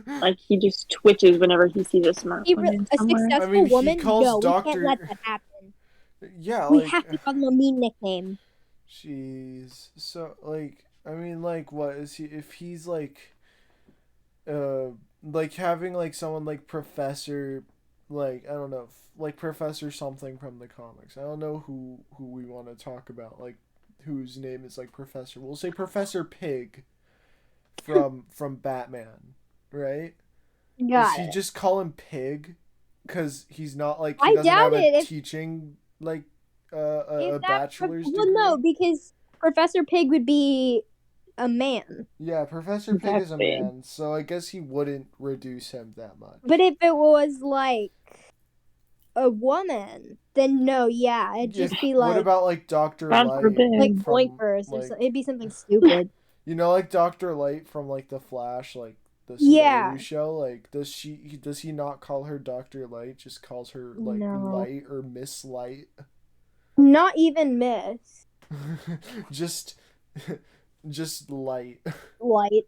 Like he just twitches whenever he sees a smart
A
woman somewhere.
successful
I mean, he
woman?
calls
No, we
Dr.
can't let that happen.
Yeah,
We
like
have to give him a mean nickname.
jeez. So like I mean like what is he if he's like having like someone like Professor like I don't know like Professor something from the comics. I don't know who we want to talk about like whose name is like Professor. We'll say Professor Pig from Batman, right?
Got
Does he
it.
just call him Pig because he's not like
I
he doesn't
doubt
have
it
a
if-
teaching like a
If that-
bachelor's degree?
Well, no, because Professor Pig would be a man.
Yeah, Professor Pig is a
Exactly.
man, so I guess he wouldn't reduce him that much.
But if it was like a woman, then no, yeah, it'd just be
What
like
about like Dr.
God
Light?
forbid.
like
from,
boinkers or
like-
something. It'd be something stupid.
You know, like Dr. Light from like the Flash, like the
Yeah.
Subaru show. Like, does he not call her Dr. Light? Just calls her like
No.
Light or Miss Light.
Not even Miss
just Light.
Light.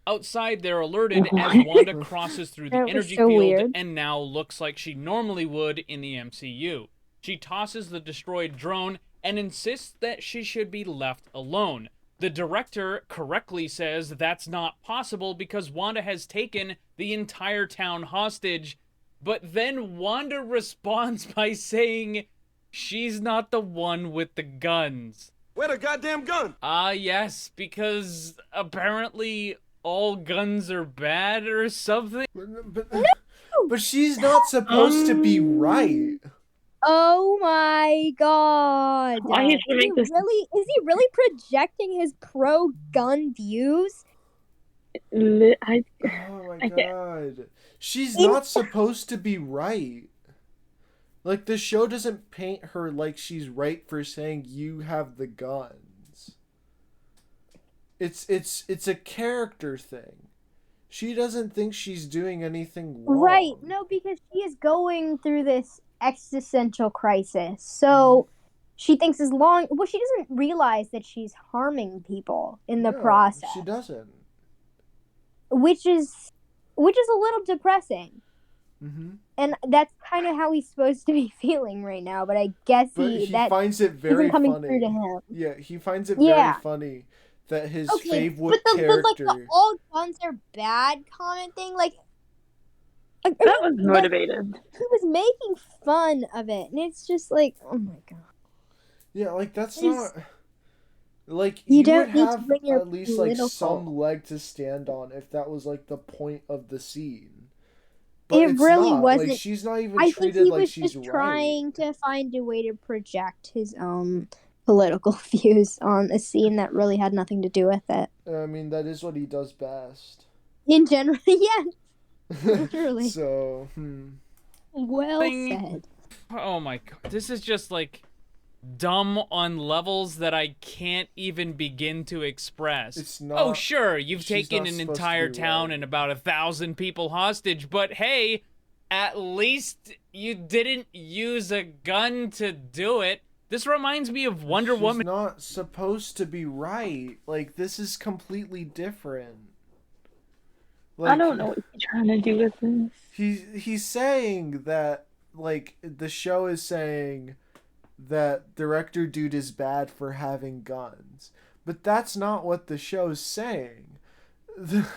Outside, they're alerted as Wanda crosses through the
That was
energy
so
field
weird.
and now looks like she normally would in the MCU. She tosses the destroyed drone and insists that she should be left alone. The director correctly says that's not possible because Wanda has taken the entire town hostage, but then Wanda responds by saying she's not the one with the guns.
Where the goddamn gun?
Yes, because apparently all guns are bad or something.
But she's not supposed to be right.
Oh my god!
Why is he make this-
Is he really projecting his pro-gun views?
Oh my
I can't-
god. She's not supposed to be right. Like, the show doesn't paint her like she's right for saying you have the guns. It's a character thing. She doesn't think she's doing anything wrong.
Right? No, because she is going through this existential crisis. So she thinks she doesn't realize that she's harming people in the
No,
process,
She doesn't.
which is a little depressing.
Mm-hmm.
And that's kind of how he's supposed to be feeling right now. But I guess
But he finds it very
isn't coming
funny.
through to him.
Yeah, he finds it
Yeah.
very funny that his
Okay,
favorite
but the
character.
all guns are bad comment thing, like
That was motivated.
he was making fun of it, and it's just like, oh my god.
Yeah, like that's
It's-
not like
You
you
don't
would
need to
have
bring your
at least like
political-
some leg to stand on if that was like the point of the scene.
It
it's
really
not.
wasn't-
Like, she's not even
I think
treated
he
like
was
she's
just
right.
trying to find a way to project his own political views on a scene that really had nothing to do with it.
I mean, that is what he does best.
In general, yeah. Literally.
So,
Well
Thing-
said.
Oh my god, this is just like dumb on levels that I can't even begin to express.
It's not.
Oh, sure, you've taken an entire town and about 1,000 people hostage, but hey, at least you didn't use a gun to do it. This reminds me of Wonder Woman.
She's not supposed to be right. Like, this is completely different.
Like, I don't know what he's trying to do with this.
He's saying that, like, the show is saying that director dude is bad for having guns. But that's not what the show's saying. The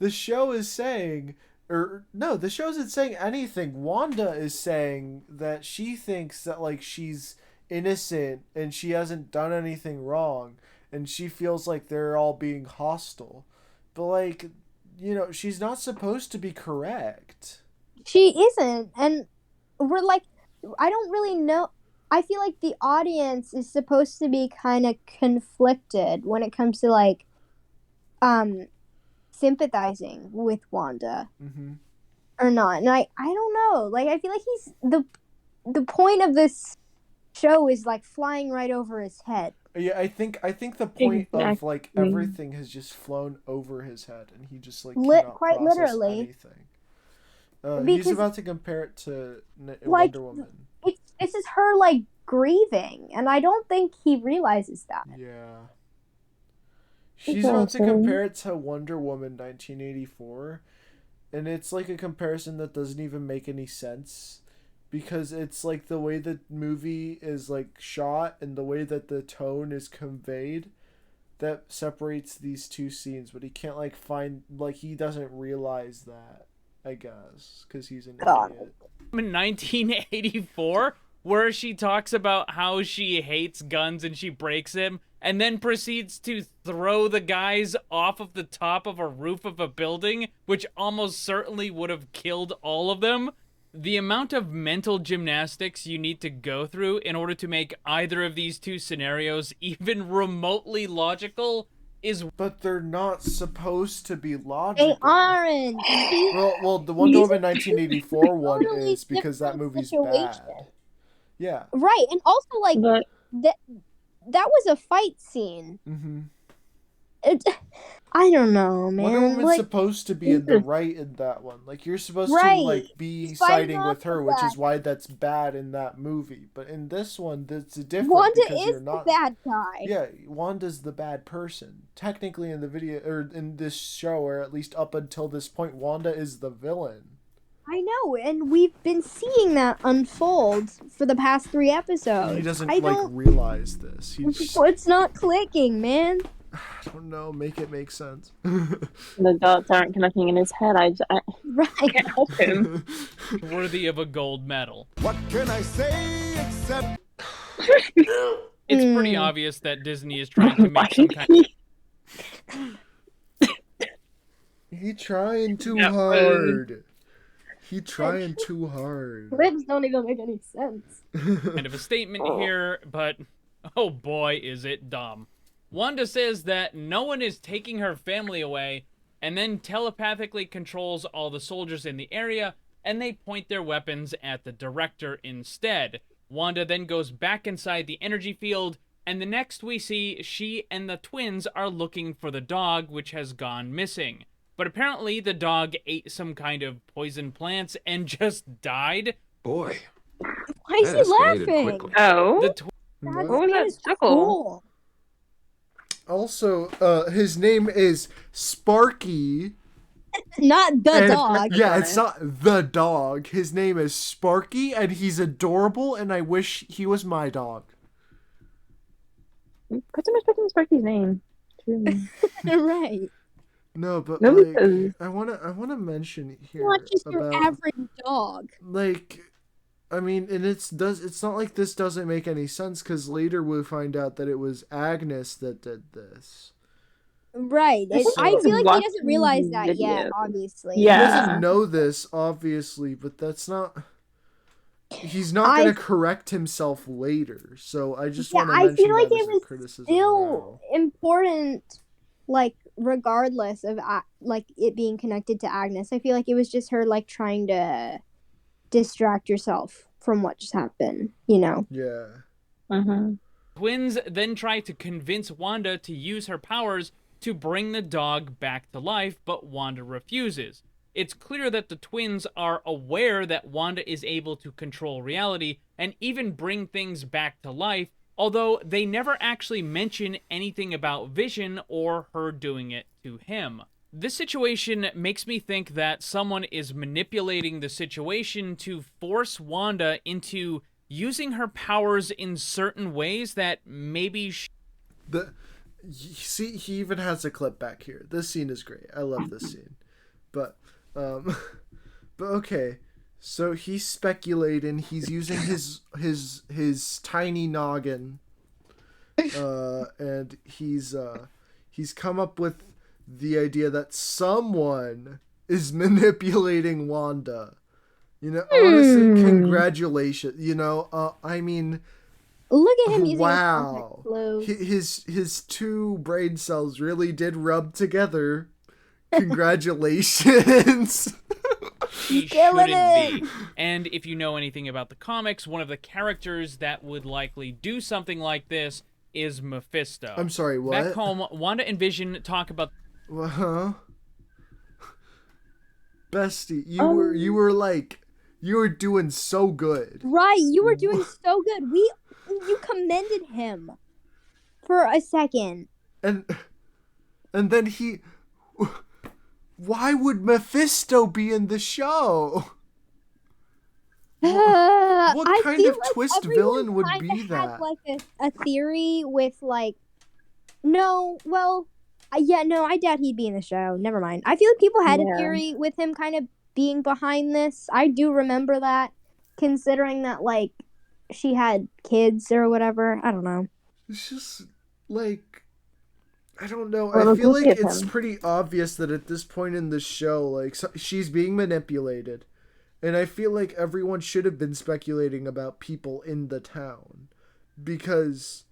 show is saying... no, the show isn't saying anything. Wanda is saying that she thinks that, like, she's innocent and she hasn't done anything wrong, and she feels like they're all being hostile. But, like, you know, she's not supposed to be correct.
She isn't, and we're like, I don't really know. I feel like the audience is supposed to be kind of conflicted when it comes to, like, sympathizing with Wanda or not. And I don't know. Like, I feel like he's the point of this show is, like, flying right over his head.
Yeah, I think the point of, like, everything has just flown over his head, and he just, like, cannot
quite
process
literally
anything. He's about to compare it to Wonder Woman.
This is her, like, grieving, and I don't think he realizes that.
Yeah. She's about to compare it to Wonder Woman 1984, and it's, like, a comparison that doesn't even make any sense, because it's, like, the way the movie is, like, shot and the way that the tone is conveyed that separates these two scenes, but he can't, like, he doesn't realize that, I guess, because he's an idiot.
In 1984, where she talks about how she hates guns and she breaks them, and then proceeds to throw the guys off of the top of a roof of a building, which almost certainly would have killed all of them. The amount of mental gymnastics you need to go through in order to make either of these two scenarios even remotely logical is...
But they're not supposed to be logical.
They aren't.
Well, the Wonder Woman 1984 one is, because that movie's bad. Yeah.
Right, and also, like, that was a fight scene.
Mm-hmm.
I don't know, man.
Wonder Woman's, like, supposed to be in the right in that one. Like, you're supposed to, like, be siding with her, which is why that's bad in that movie. But in this one, that's different.
Wanda
because
is
you're not
the bad guy.
Yeah, Wanda's the bad person. Technically, in the video, or in this show, or at least up until this point, Wanda is the villain.
I know, and we've been seeing that unfold for the past 3 episodes.
He doesn't, realize this.
It's not clicking, man.
I don't know. Make it make sense.
The dots aren't connecting in his head. I can't help him.
Worthy of a gold medal.
What can I say except...
It's pretty obvious that Disney is trying to make some kind of...
He trying too hard. He trying too hard.
Lips don't even make any sense.
Kind of a statement here, but oh boy, is it dumb. Wanda says that no one is taking her family away, and then telepathically controls all the soldiers in the area, and they point their weapons at the director instead. Wanda then goes back inside the energy field, and the next we see, she and the twins are looking for the dog, which has gone missing. But apparently the dog ate some kind of poison plants and just died.
Boy.
Why is he laughing?
Oh.
What was that chuckle? Cool.
Also, his name is Sparky.
Not the dog.
Yeah, it's not the dog. His name is Sparky, and he's adorable, and I wish he was my dog.
Put some respect on Sparky's name.
Right.
No, but like, I wanna mention here
not just your average dog.
Like, I mean, and it's not like this doesn't make any sense, because later we'll find out that it was Agnes that did this.
Right. I feel like he doesn't realize that yet, obviously.
Yeah.
He doesn't know this, obviously, but that's not... He's not going to correct himself later, so I just want to mention that as a criticism. I feel like it was
still important, like, regardless of, like, it being connected to Agnes. I feel like it was just her, like, trying to distract yourself from what just happened, you know?
Yeah.
Twins then try to convince Wanda to use her powers to bring the dog back to life, but Wanda refuses. It's clear that the twins are aware that Wanda is able to control reality and even bring things back to life, although they never actually mention anything about Vision or her doing it to him. This situation makes me think that someone is manipulating the situation to force Wanda into using her powers in certain ways that maybe
see, he even has a clip back here. This scene is great. I love this scene. But okay. So he's speculating. He's using his tiny noggin, and he's come up with the idea that someone is manipulating Wanda. You know, honestly, congratulations. You know, I mean,
look at him using
wow.
His
2 brain cells really did rub together. Congratulations.
He shouldn't be. And if you know anything about the comics, one of the characters that would likely do something like this is Mephisto.
I'm sorry, what?
Back home, Wanda and Vision talk about...
Bestie, you were doing so good.
Right, you were doing so good. You commended him for a second.
And then why would Mephisto be in the show? What kind of twist villain would be that?
Had, like a theory with like, no, well, yeah, no, I doubt he'd be in the show. Never mind. I feel like people had a theory with him kind of being behind this. I do remember that, considering that like she had kids or whatever. I don't know.
It's just like, I don't know. I feel like it's pretty obvious that at this point in the show, like, she's being manipulated. And I feel like everyone should have been speculating about people in the town. Because,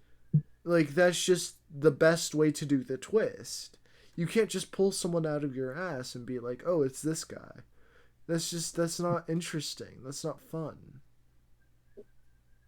like, that's just the best way to do the twist. You can't just pull someone out of your ass and be like, oh, it's this guy. That's not interesting. That's not fun.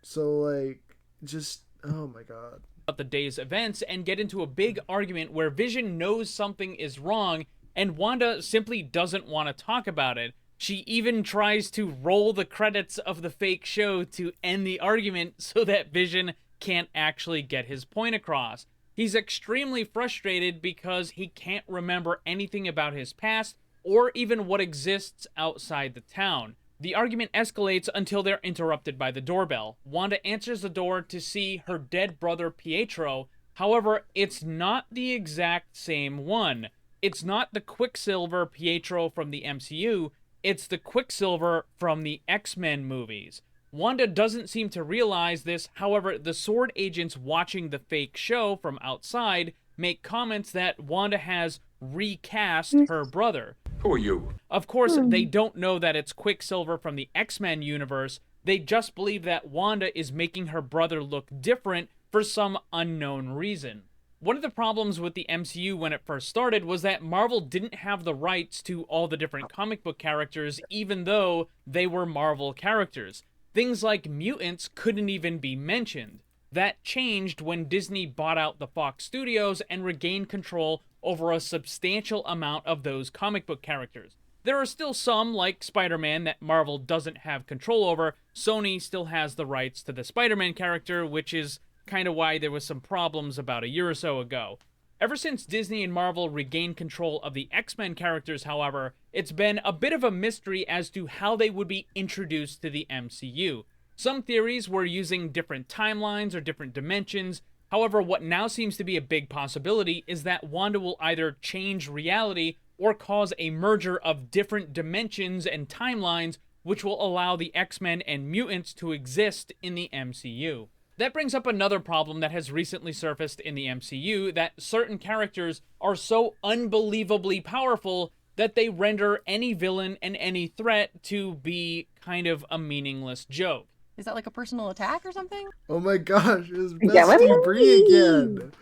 So, like, just, oh my god.
The day's events and get into a big argument where Vision knows something is wrong and Wanda simply doesn't want to talk about it. She even tries to roll the credits of the fake show to end the argument so that Vision can't actually get his point across. He's extremely frustrated because he can't remember anything about his past or even what exists outside the town. The argument escalates until they're interrupted by the doorbell. Wanda answers the door to see her dead brother Pietro. However, it's not the exact same one. It's not the Quicksilver Pietro from the MCU, it's the Quicksilver from the X-Men movies. Wanda doesn't seem to realize this, however, the Sword agents watching the fake show from outside make comments that Wanda has recast her brother.
Who are you?
Of course, they don't know that it's Quicksilver from the X-Men universe. They just believe that Wanda is making her brother look different for some unknown reason. One of the problems with the MCU when it first started was that Marvel didn't have the rights to all the different comic book characters, even though they were Marvel characters. Things like mutants couldn't even be mentioned. That changed when Disney bought out the Fox Studios and regained control over a substantial amount of those comic book characters. There are still some, like Spider-Man, that Marvel doesn't have control over. Sony still has the rights to the Spider-Man character, which is kind of why there was some problems about a year or so ago. Ever since Disney and Marvel regained control of the X-Men characters, however, it's been a bit of a mystery as to how they would be introduced to the MCU. Some theories were using different timelines or different dimensions. However, what now seems to be a big possibility is that Wanda will either change reality or cause a merger of different dimensions and timelines, which will allow the X-Men and mutants to exist in the MCU. That brings up another problem that has recently surfaced in the MCU, that certain characters are so unbelievably powerful that they render any villain and any threat to be kind of a meaningless joke.
Is that like a personal attack or something?
Oh my gosh, it's Bestie Brie again.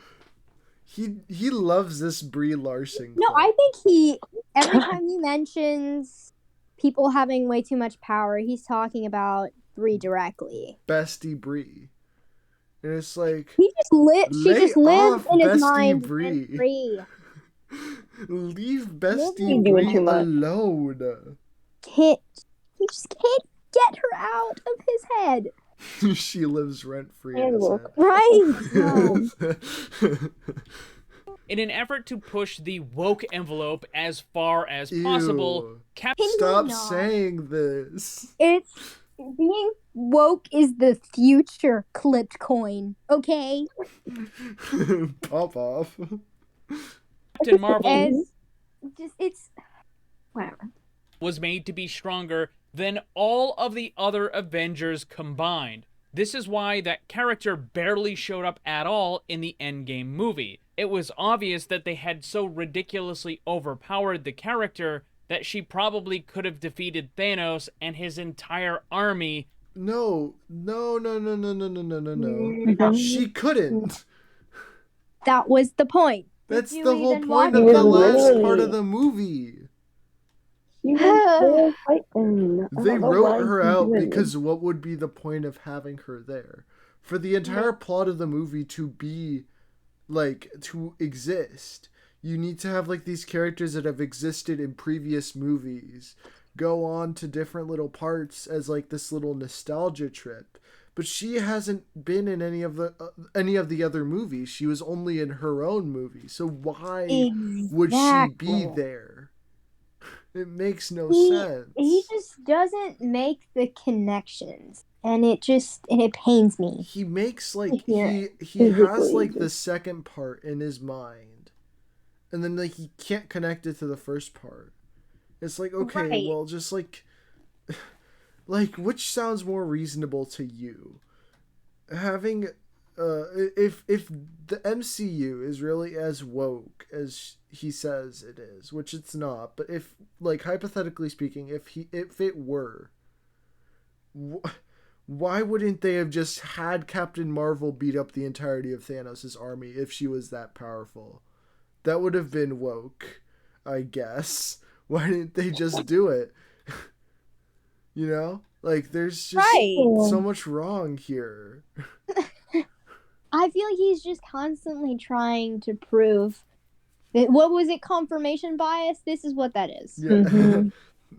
He loves this Brie Larson.
No, I think every time he mentions people having way too much power, he's talking about Brie directly.
Bestie Brie. And it's like,
she just lives in his mind
Bree.
free.
Leave Bestie
doing
Bree
too much.
alone.
You just can't get her out of his head.
She lives rent-free in his head.
Right. No.
In an effort to push the woke envelope as far as possible,
Stop saying this.
It's being woke is the future, clipped coin. Okay.
Pop off.
Captain Marvel
it's whatever.
was made to be stronger than all of the other Avengers combined. This is why that character barely showed up at all in the Endgame movie. It was obvious that they had so ridiculously overpowered the character that she probably could have defeated Thanos and his entire army.
No. She couldn't.
That was the point.
That's the whole point of the last part of the movie.
They
wrote her out because what would be the point of having her there? For the entire plot of the movie to be, like, to exist, you need to have, like, these characters that have existed in previous movies go on to different little parts as, like, this little nostalgia trip. But she hasn't been in any of the other movies. She was only in her own movie. So why would she be there? It makes no sense.
He just doesn't make the connections, and it pains me.
He makes like he has like the second part in his mind, and then like he can't connect it to the first part. It's like, okay, well, just like which sounds more reasonable to you? Having if the MCU is really as woke as he says it is, which it's not, but if, like, hypothetically speaking, if it were, why wouldn't they have just had Captain Marvel beat up the entirety of Thanos' army if she was that powerful? That would have been woke, I guess. Why didn't they just do it? You know? Like, there's just so much wrong here.
I feel like he's just constantly trying to prove that, what was it, confirmation bias? This is what that is.
Yeah,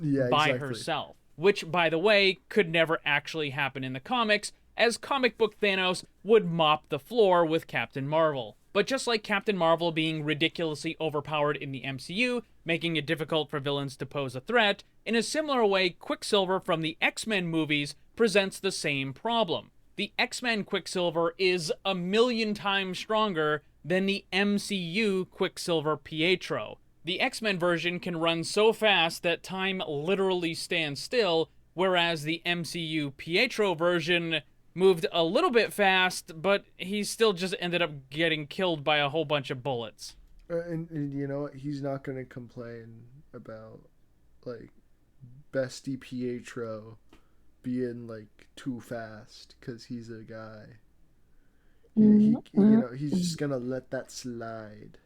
yeah,
by
exactly.
herself. Which, by the way, could never actually happen in the comics, as comic book Thanos would mop the floor with Captain Marvel. But just like Captain Marvel being ridiculously overpowered in the MCU, making it difficult for villains to pose a threat, in a similar way, Quicksilver from the X-Men movies presents the same problem. The X-Men Quicksilver is 1,000,000 times stronger than the MCU Quicksilver Pietro. The X-Men version can run so fast that time literally stands still, whereas the MCU Pietro version moved a little bit fast, but he still just ended up getting killed by a whole bunch of bullets.
And you know what? He's not going to complain about, like, Bestie Pietro being, like, too fast because he's a guy. You know, he's just going to let that slide.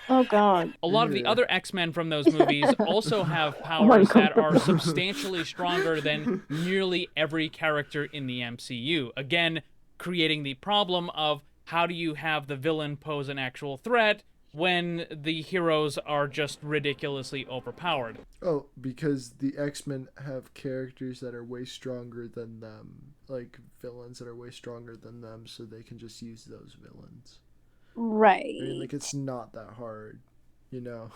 Oh god.
A lot of the other X-Men from those movies also have powers that are substantially stronger than nearly every character in the MCU. Again, creating the problem of how do you have the villain pose an actual threat when the heroes are just ridiculously overpowered.
Oh, because the X-Men have characters that are way stronger than them, like villains that are way stronger than them, so they can just use those villains.
Right.
I mean, like, it's not that hard, you know?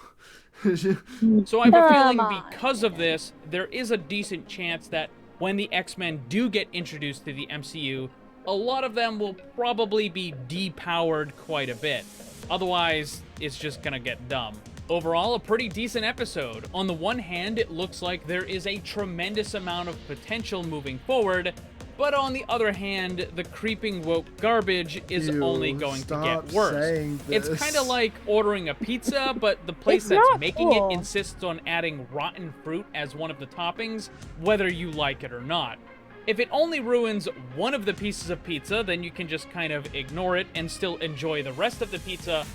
So I have a feeling because of this, there is a decent chance that when the X-Men do get introduced to the MCU, a lot of them will probably be depowered quite a bit. Otherwise, it's just gonna get dumb. Overall, a pretty decent episode. On the one hand, it looks like there is a tremendous amount of potential moving forward, but on the other hand, the creeping woke garbage is only going to get worse. It's kind of like ordering a pizza, but the place that's making it insists on adding rotten fruit as one of the toppings, whether you like it or not. If it only ruins one of the pieces of pizza, then you can just kind of ignore it and still enjoy the rest of the pizza.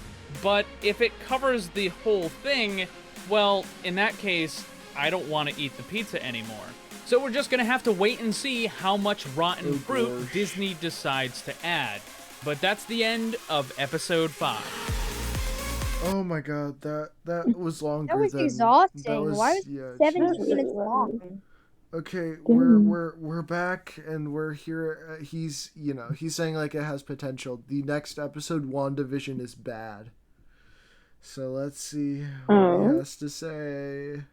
But if it covers the whole thing, well, in that case, I don't want to eat the pizza anymore. So we're just gonna have to wait and see how much rotten fruit Disney decides to add. But that's the end of episode 5.
Oh my god, that was longer
That was
than
exhausting. Why was 17 minutes long?
Okay, we're back and we're here. He's saying like it has potential. The next episode, WandaVision, is bad. So let's see what he has to say.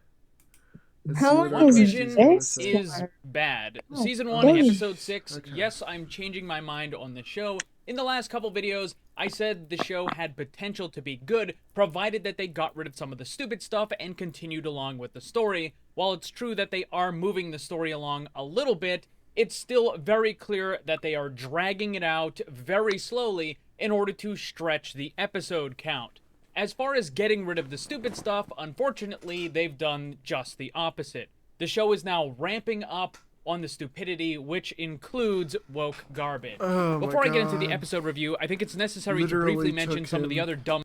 WandaVision is bad. Season 1, episode 6. Okay. Yes, I'm changing my mind on the show. In the last couple videos, I said the show had potential to be good, provided that they got rid of some of the stupid stuff and continued along with the story. While it's true that they are moving the story along a little bit, it's still very clear that they are dragging it out very slowly in order to stretch the episode count. As far as getting rid of the stupid stuff, unfortunately, they've done just the opposite. The show is now ramping up on the stupidity, which includes woke garbage. Before I get into the episode review, I think it's necessary to briefly mention some of the other dumb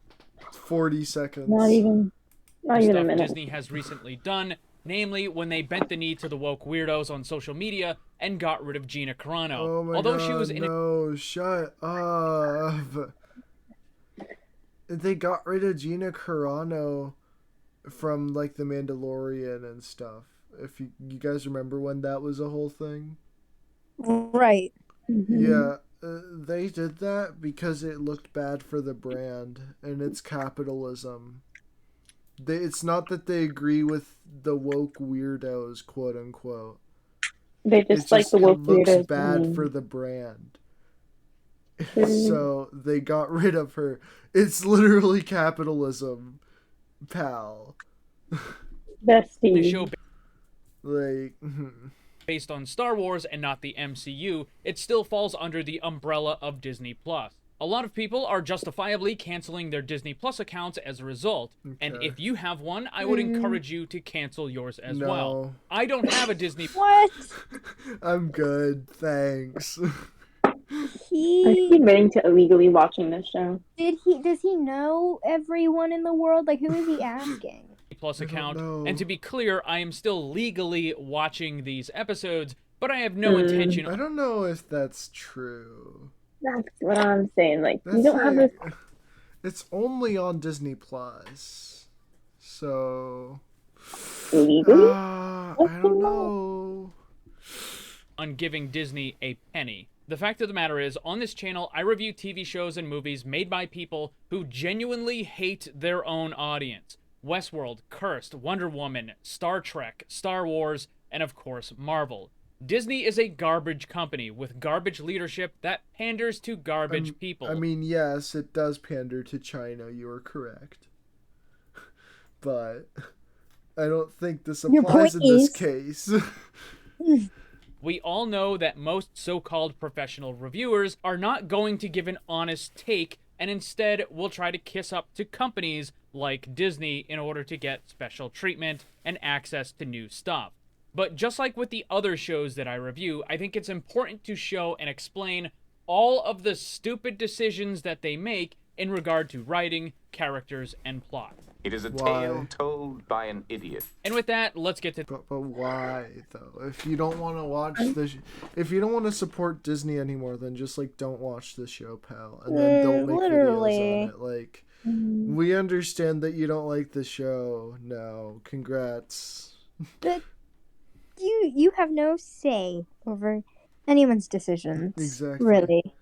40 seconds.
Not even a minute.
Disney has recently done, namely when they bent the knee to the woke weirdos on social media and got rid of Gina Carano.
Oh my
Although
god,
she was
no, shut up. They got rid of Gina Carano from like The Mandalorian and stuff. If you guys remember when that was a whole thing.
Right.
Yeah, they did that because it looked bad for the brand and it's capitalism. It's not that they agree with the woke weirdos, quote unquote.
They just like the woke weirdos.
It looks bad for the brand. So they got rid of her. It's literally capitalism, pal.
Bestie.
The show
like
based on Star Wars and not the MCU, it still falls under the umbrella of Disney Plus. A lot of people are justifiably canceling their Disney Plus accounts as a result. Okay. And if you have one, I would encourage you to cancel yours as well. I don't have a Disney.
What?
I'm good, thanks.
I keep admitting to illegally watching this show.
Does he know everyone in the world? Like, who is he asking?
Plus account. And to be clear, I am still legally watching these episodes, but I have no intention.
I don't know if that's true.
That's what I'm saying. Like, you don't have this.
It's only on Disney Plus, so
legally.
I don't know.
On giving Disney a penny. The fact of the matter is, on this channel, I review TV shows and movies made by people who genuinely hate their own audience. Westworld, Cursed, Wonder Woman, Star Trek, Star Wars, and of course, Marvel. Disney is a garbage company with garbage leadership that panders to garbage people.
I mean, yes, it does pander to China, you are correct. But I don't think this applies in this case.
We all know that most so-called professional reviewers are not going to give an honest take and instead will try to kiss up to companies like Disney in order to get special treatment and access to new stuff. But just like with the other shows that I review, I think it's important to show and explain all of the stupid decisions that they make in regard to writing, characters, and plot.
It is a tale told by an idiot.
And with that, let's get to...
But why, though? If you don't want to watch this... If you don't want to support Disney anymore, then just, like, don't watch the show, pal. And then don't make videos on it. Like, we understand that you don't like the show. No, congrats.
But you have no say over anyone's decisions.
Exactly.
Really.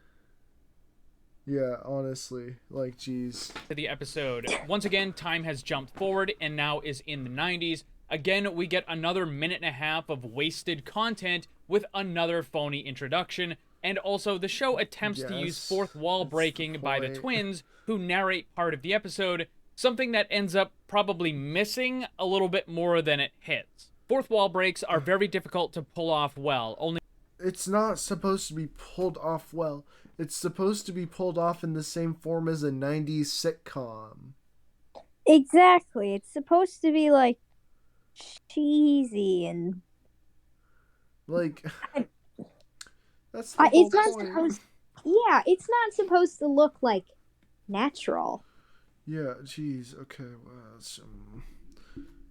Yeah, honestly, like, geez.
To the episode. Once again, time has jumped forward and now is in the 90s. Again, we get another minute and a half of wasted content with another phony introduction. And also, the show attempts to use fourth wall breaking by the twins, who narrate part of the episode, something that ends up probably missing a little bit more than it hits. Fourth wall breaks are very difficult to pull off well.
It's not supposed to be pulled off well. It's supposed to be pulled off in the same form as a 90s sitcom.
Exactly. It's supposed to be, like, cheesy and...
Like... That's the whole
it's not
point.
supposed... Yeah, it's not supposed to look, like, natural.
Yeah, geez. Okay, well,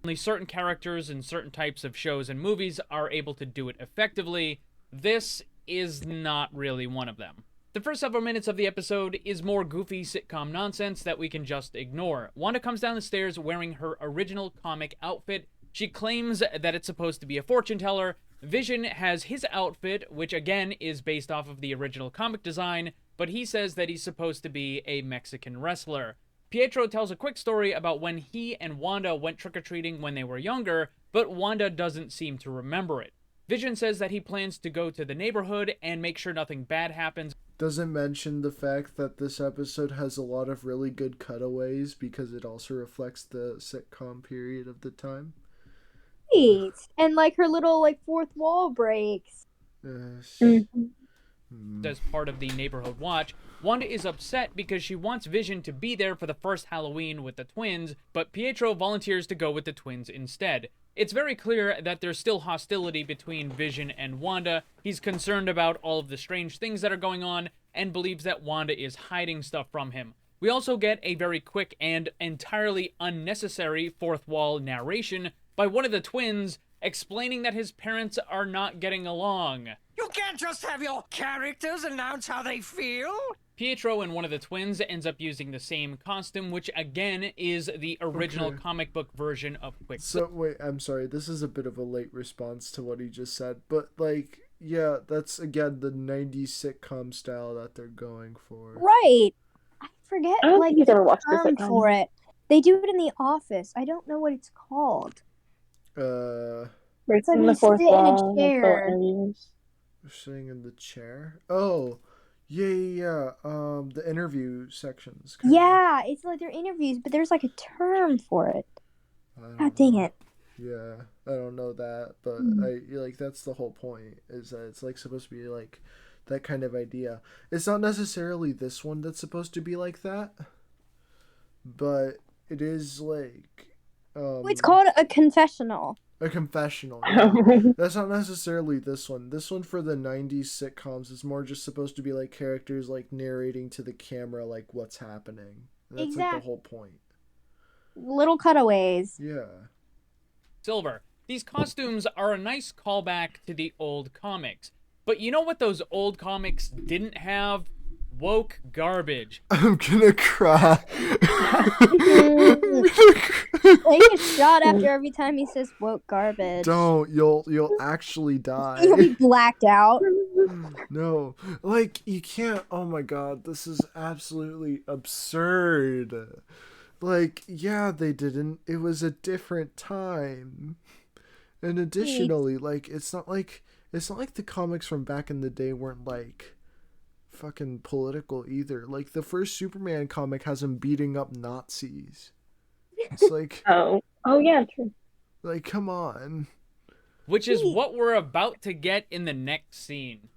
only certain characters and certain types of shows and movies are able to do it effectively. This is not really one of them. The first several minutes of the episode is more goofy sitcom nonsense that we can just ignore. Wanda comes down the stairs wearing her original comic outfit. She claims that it's supposed to be a fortune teller. Vision has his outfit, which again is based off of the original comic design, but he says that he's supposed to be a Mexican wrestler. Pietro tells a quick story about when he and Wanda went trick-or-treating when they were younger, but Wanda doesn't seem to remember it. Vision says that he plans to go to the neighborhood and make sure nothing bad happens.
Doesn't mention the fact that this episode has a lot of really good cutaways because it also reflects the sitcom period of the time.
Right. And like her little like fourth wall breaks.
As part of the neighborhood watch, Wanda is upset because she wants Vision to be there for the first Halloween with the twins, but Pietro volunteers to go with the twins instead. It's very clear that there's still hostility between Vision and Wanda. He's concerned about all of the strange things that are going on and believes that Wanda is hiding stuff from him. We also get a very quick and entirely unnecessary fourth wall narration by one of the twins explaining that his parents are not getting along.
You can't just have your characters announce how they feel!
Pietro and one of the twins ends up using the same costume, which again is the original comic book version of Quick.
So, wait, I'm sorry, this is a bit of a late response to what he just said, but, like, yeah, that's, again, the 90s sitcom style that they're going for.
Right! I forget,
I don't
like,
think he's ever watched
the
this
term for it. They do it in The Office. I don't know what it's called.
Breaks
Like
in
we
the fourth
sit in a
wall.
chair.
Sitting in the chair? Oh, yeah. The interview sections.
Yeah, it's like they're interviews, but there's like a term for it. God dang it.
Yeah, I don't know that, but that's the whole point, is that it's like supposed to be like that kind of idea. It's not necessarily this one that's supposed to be like that, but it is like
It's called a confessional.
A confessional. Yeah. That's not necessarily this one. This one for the 90s sitcoms is more just supposed to be like characters like narrating to the camera like what's happening. That's like the whole point.
Little cutaways.
Yeah.
Silver. These costumes are a nice callback to the old comics. But you know what those old comics didn't have? Woke garbage.
I'm gonna cry.
Take a shot after every time he says woke garbage.
Don't. You'll actually die.
You'll be blacked out.
No. Like, you can't. Oh my god. This is absolutely absurd. Like, yeah, they didn't. It was a different time. And additionally, like, it's not like the comics from back in the day weren't like fucking political either. Like, the first Superman comic has him beating up Nazis. It's like
oh yeah, true.
Like, come on.
Which is what we're about to get in the next scene.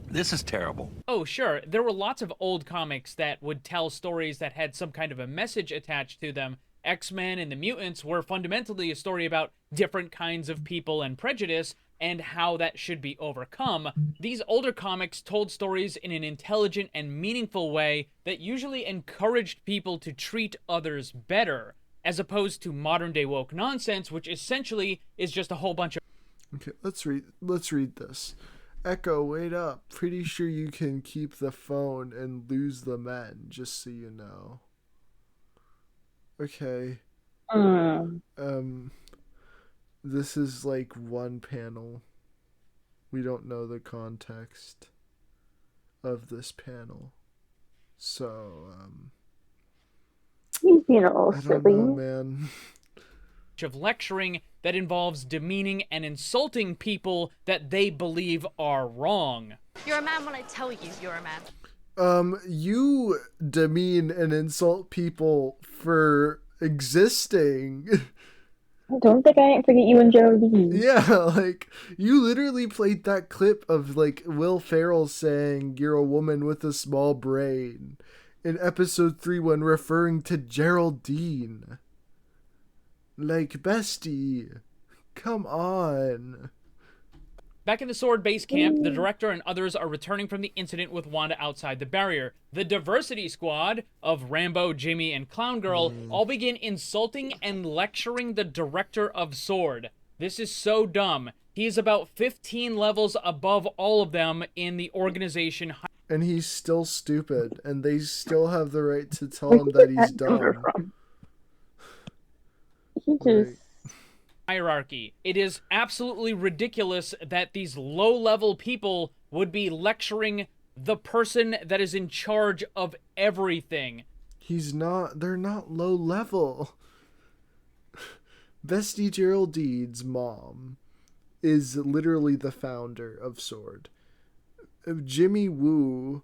This is terrible.
Oh, sure. There were lots of old comics that would tell stories that had some kind of a message attached to them. X-Men and the Mutants were fundamentally a story about different kinds of people and prejudice and how that should be overcome. These older comics told stories in an intelligent and meaningful way that usually encouraged people to treat others better, as opposed to modern-day woke nonsense, which essentially is just a whole bunch of...
Okay, let's read this. Echo, wait up. Pretty sure you can keep the phone and lose the men, just so you know. Okay. This is like one panel. We don't know the context of this panel. So,
He's being a little silly.
I don't know, man.
Of lecturing that involves demeaning and insulting people that they believe are wrong.
You're a man when I tell you you're a man.
You demean and insult people for existing.
Don't think I ain't forget you and Geraldine.
Yeah, like, you literally played that clip of, like, Will Ferrell saying, "You're a woman with a small brain," in episode 3 when referring to Geraldine. Like, bestie, come on.
Back in the Sword base camp, the director and others are returning from the incident with Wanda outside the barrier. The diversity squad of Rambo, Jimmy, and Clown Girl all begin insulting and lecturing the director of Sword. This is so dumb. He is about 15 levels above all of them in the organization.
And he's still stupid, and they still have the right to tell him that he's dumb.
He just...
Hierarchy. It is absolutely ridiculous that these low-level people would be lecturing the person that is in charge of everything.
They're not low-level. Bestie Geraldine's mom is literally the founder of Sword. Jimmy Woo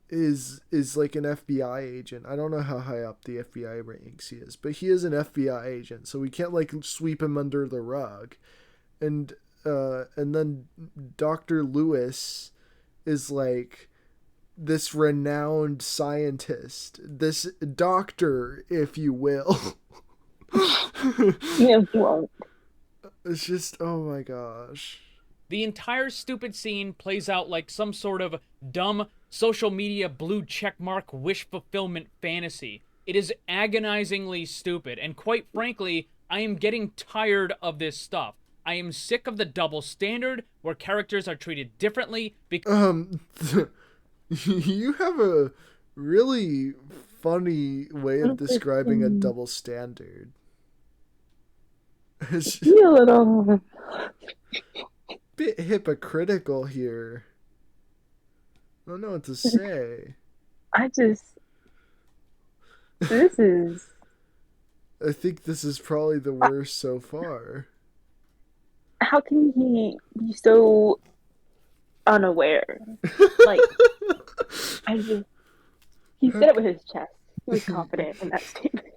is like an FBI agent. I don't know how high up the FBI ranks he is, but he is an FBI agent, so we can't like sweep him under the rug. And then Dr. Lewis is like this renowned scientist, this doctor, if you will.
Yes, well.
It's just, oh my gosh.
The entire stupid scene plays out like some sort of dumb social media blue checkmark wish fulfillment fantasy. It is agonizingly stupid, and quite frankly, I am getting tired of this stuff. I am sick of the double standard where characters are treated differently because
you have a really funny way of describing a double standard. It's
a little
bit hypocritical here. I don't know what to say.
I think
this is probably the worst so far.
How can he be so unaware? Like, he said it with his chest. He was confident in that statement.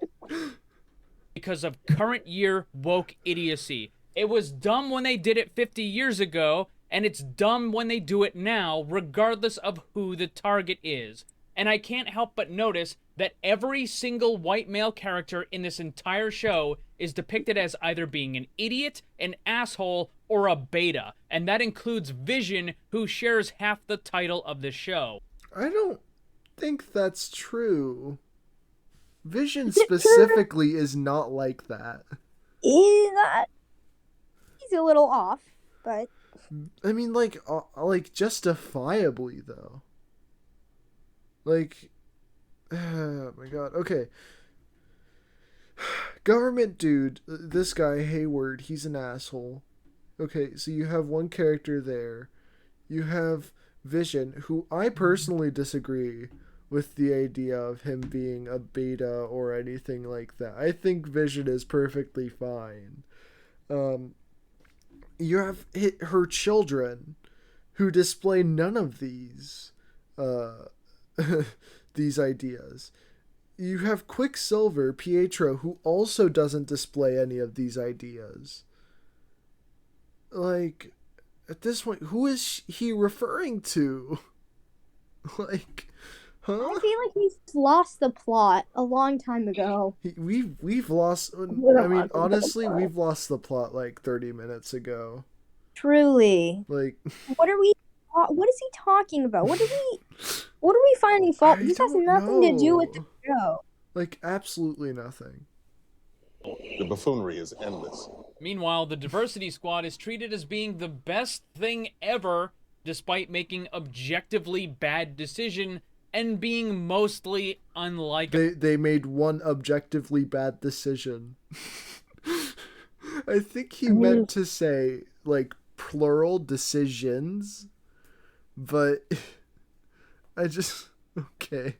Because of current year woke idiocy. It was dumb when they did it 50 years ago, and it's dumb when they do it now, regardless of who the target is. And I can't help but notice that every single white male character in this entire show is depicted as either being an idiot, an asshole, or a beta. And that includes Vision, who shares half the title of the show.
I don't think that's true. Vision specifically is not like that.
He's a little off, but
I mean, like justifiably though. Like, oh my god. Okay. Government dude, this guy Hayward, he's an asshole. Okay, so you have one character there. You have Vision, who I personally disagree with the idea of him being a beta or anything like that. I think Vision is perfectly fine. You have her children, who display none of these these ideas. You have Quicksilver, Pietro, who also doesn't display any of these ideas. Like, at this point, who is he referring to? Like, huh?
I feel like he's lost the plot a long time ago.
We've lost. I mean, honestly, we've lost the plot like 30 minutes ago.
Truly.
Like,
what is he talking about? What are we finding fault? This has nothing to do with the show.
Like, absolutely nothing.
The buffoonery is endless.
Meanwhile, the diversity squad is treated as being the best thing ever, despite making objectively bad decision and being mostly unlikable.
They made one objectively bad decision. I think he meant to say, like, plural decisions, but I just... Okay.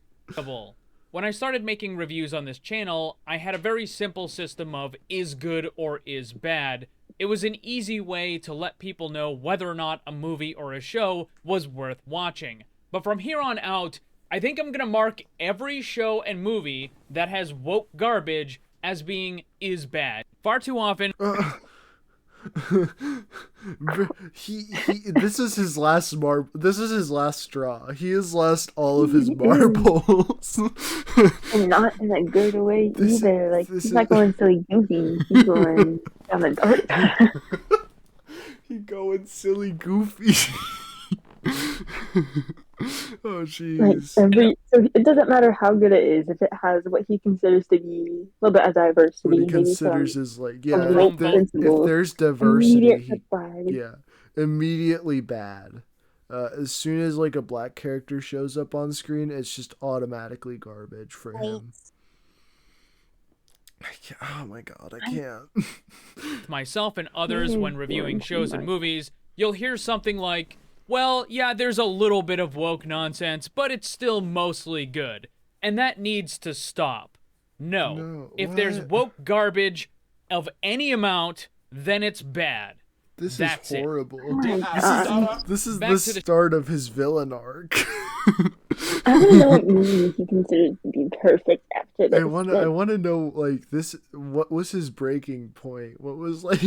When I started making reviews on this channel, I had a very simple system of is good or is bad. It was an easy way to let people know whether or not a movie or a show was worth watching. But from here on out, I think I'm gonna mark every show and movie that has woke garbage as being is bad. Far too often...
This is his last straw. He has lost all of his marbles.
And not in a good way either. Like, he's not going so goofy. He's going down the dark path.
He going silly goofy. Oh jeez.
Like so it doesn't matter how good it is if it has what he considers to be a little bit of diversity.
What he considers is like, yeah, if there's diversity, immediately bad. As soon as like a black character shows up on screen, it's just automatically garbage for him. Oh my god, I can't.
Myself and others, when reviewing shows and movies, you'll hear something like, well, yeah, there's a little bit of woke nonsense, but it's still mostly good. And that needs to stop. No. If there's woke garbage of any amount, then it's bad.
That's horrible. This is the start of his villain arc.
I want to know what movie he considers to be perfect after this.
I want to know, like, this. What was his breaking point? What was like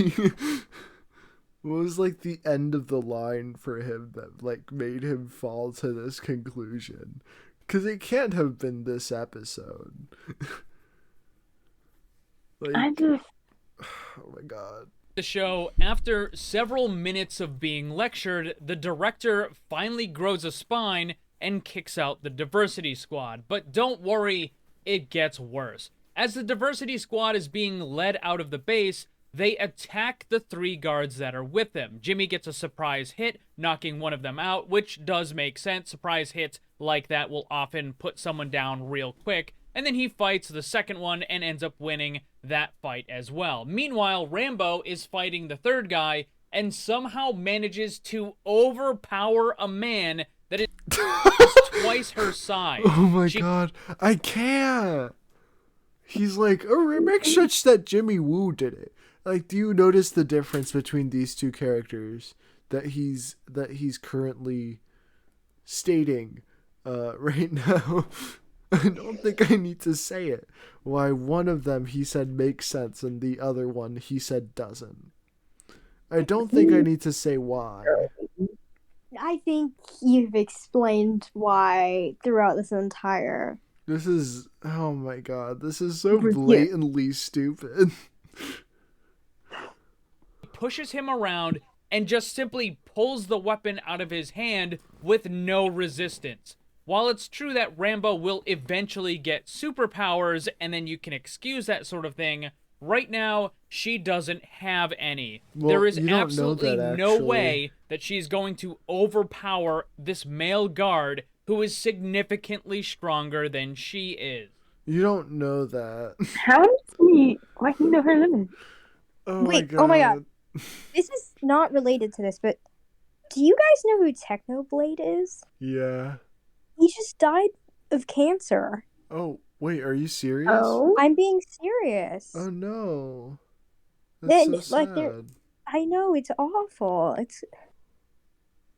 the end of the line for him that like made him fall to this conclusion? Because it can't have been this episode.
Oh
my god.
The show, after several minutes of being lectured, the director finally grows a spine and kicks out the diversity squad. But don't worry, it gets worse. As the diversity squad is being led out of the base, they attack the 3 guards that are with them. Jimmy gets a surprise hit, knocking one of them out, which does make sense. Surprise hits like that will often put someone down real quick. And then he fights the second one and ends up winning that fight as well. Meanwhile, Rambo is fighting the 3rd guy and somehow manages to overpower a man that is twice her size.
Oh my god, I can't. He's like, oh, it makes sense that Jimmy Woo did it. Like, do you notice the difference between these two characters that he's currently stating right now? I don't think I need to say it. Why one of them he said makes sense and the other one he said doesn't. I don't think I need to say why.
I think you've explained why throughout this entire...
This is... Oh my god. This is so blatantly stupid.
Pushes him around and just simply pulls the weapon out of his hand with no resistance. While it's true that Rambo will eventually get superpowers and then you can excuse that sort of thing, right now she doesn't have any.
Well,
there is absolutely no way that she's going to overpower this male guard who is significantly stronger than she is.
You don't know that.
How does he... Why he know her limit?
Oh
Wait,
my god.
This is not related to this, but do you guys know who Technoblade is?
Yeah.
He just died of cancer.
Oh, wait, are you serious?
Oh, I'm being serious.
Oh no. That's so sad.
I know, it's awful. It's...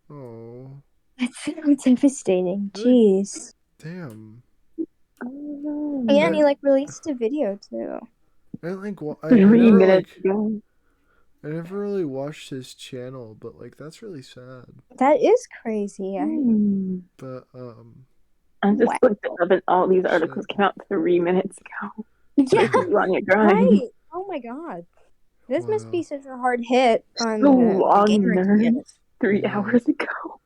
Oh.
It's so devastating. Jeez.
Damn.
Yeah, and he released a video too.
I never really watched his channel, but that's really sad.
That is crazy.
But
I just looked it up and all these articles came out 3 minutes ago. Yeah, on your grind.
Right. Oh my god, this must be such a hard hit on
so long, nerd. 3 hours ago.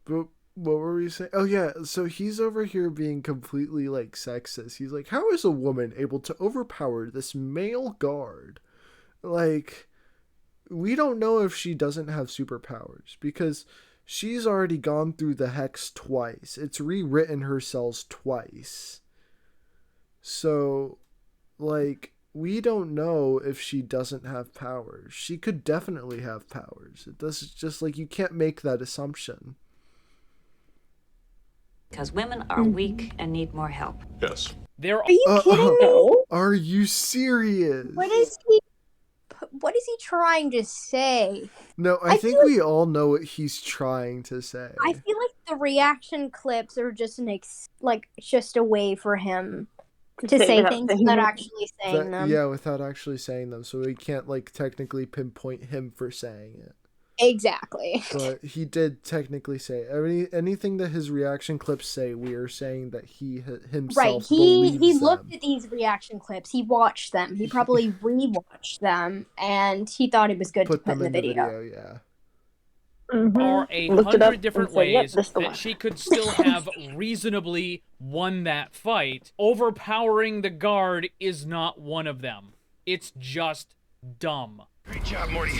But what were we saying? Oh yeah, so he's over here being completely sexist. He's like, how is a woman able to overpower this male guard? We don't know if she doesn't have superpowers because she's already gone through the hex twice. It's rewritten her cells twice. So, we don't know if she doesn't have powers. She could definitely have powers. It does just you can't make that assumption.
Because women are weak and need more help.
Yes.
Are you kidding me?
Are you serious?
What is he trying to say?
No, I think we all know what he's trying to say.
I feel like the reaction clips are just just a way for him to say things without actually saying them.
Yeah, without actually saying them. So we can't technically pinpoint him for saying it.
Exactly.
But he did technically say anything that his reaction clips say. We are saying that he himself believes
He
them.
looked at these reaction clips. He watched them. He probably rewatched them, and he thought it was good to put in the video.
Yeah.
Are 100 different ways that she could still have reasonably won that fight. Overpowering the guard is not one of them. It's just dumb.
Great job, Morty.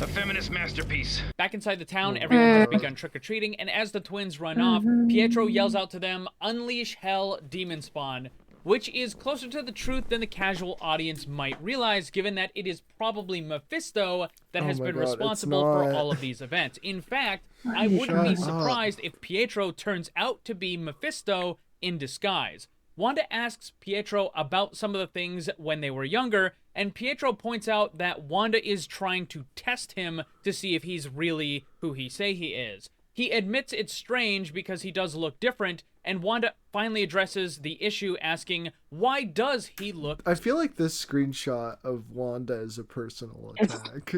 A feminist masterpiece.
Back inside the town, everyone has begun trick-or-treating, and as the twins run off, Pietro yells out to them, "Unleash hell, demon spawn," which is closer to the truth than the casual audience might realize, given that it is probably Mephisto that has been responsible for all of these events. In fact, I wouldn't be surprised if Pietro turns out to be Mephisto in disguise. Wanda asks Pietro about some of the things when they were younger, and Pietro points out that Wanda is trying to test him to see if he's really who he say he is. He admits it's strange because he does look different, and Wanda finally addresses the issue, asking, why does he look...
I feel like this screenshot of Wanda is a personal attack.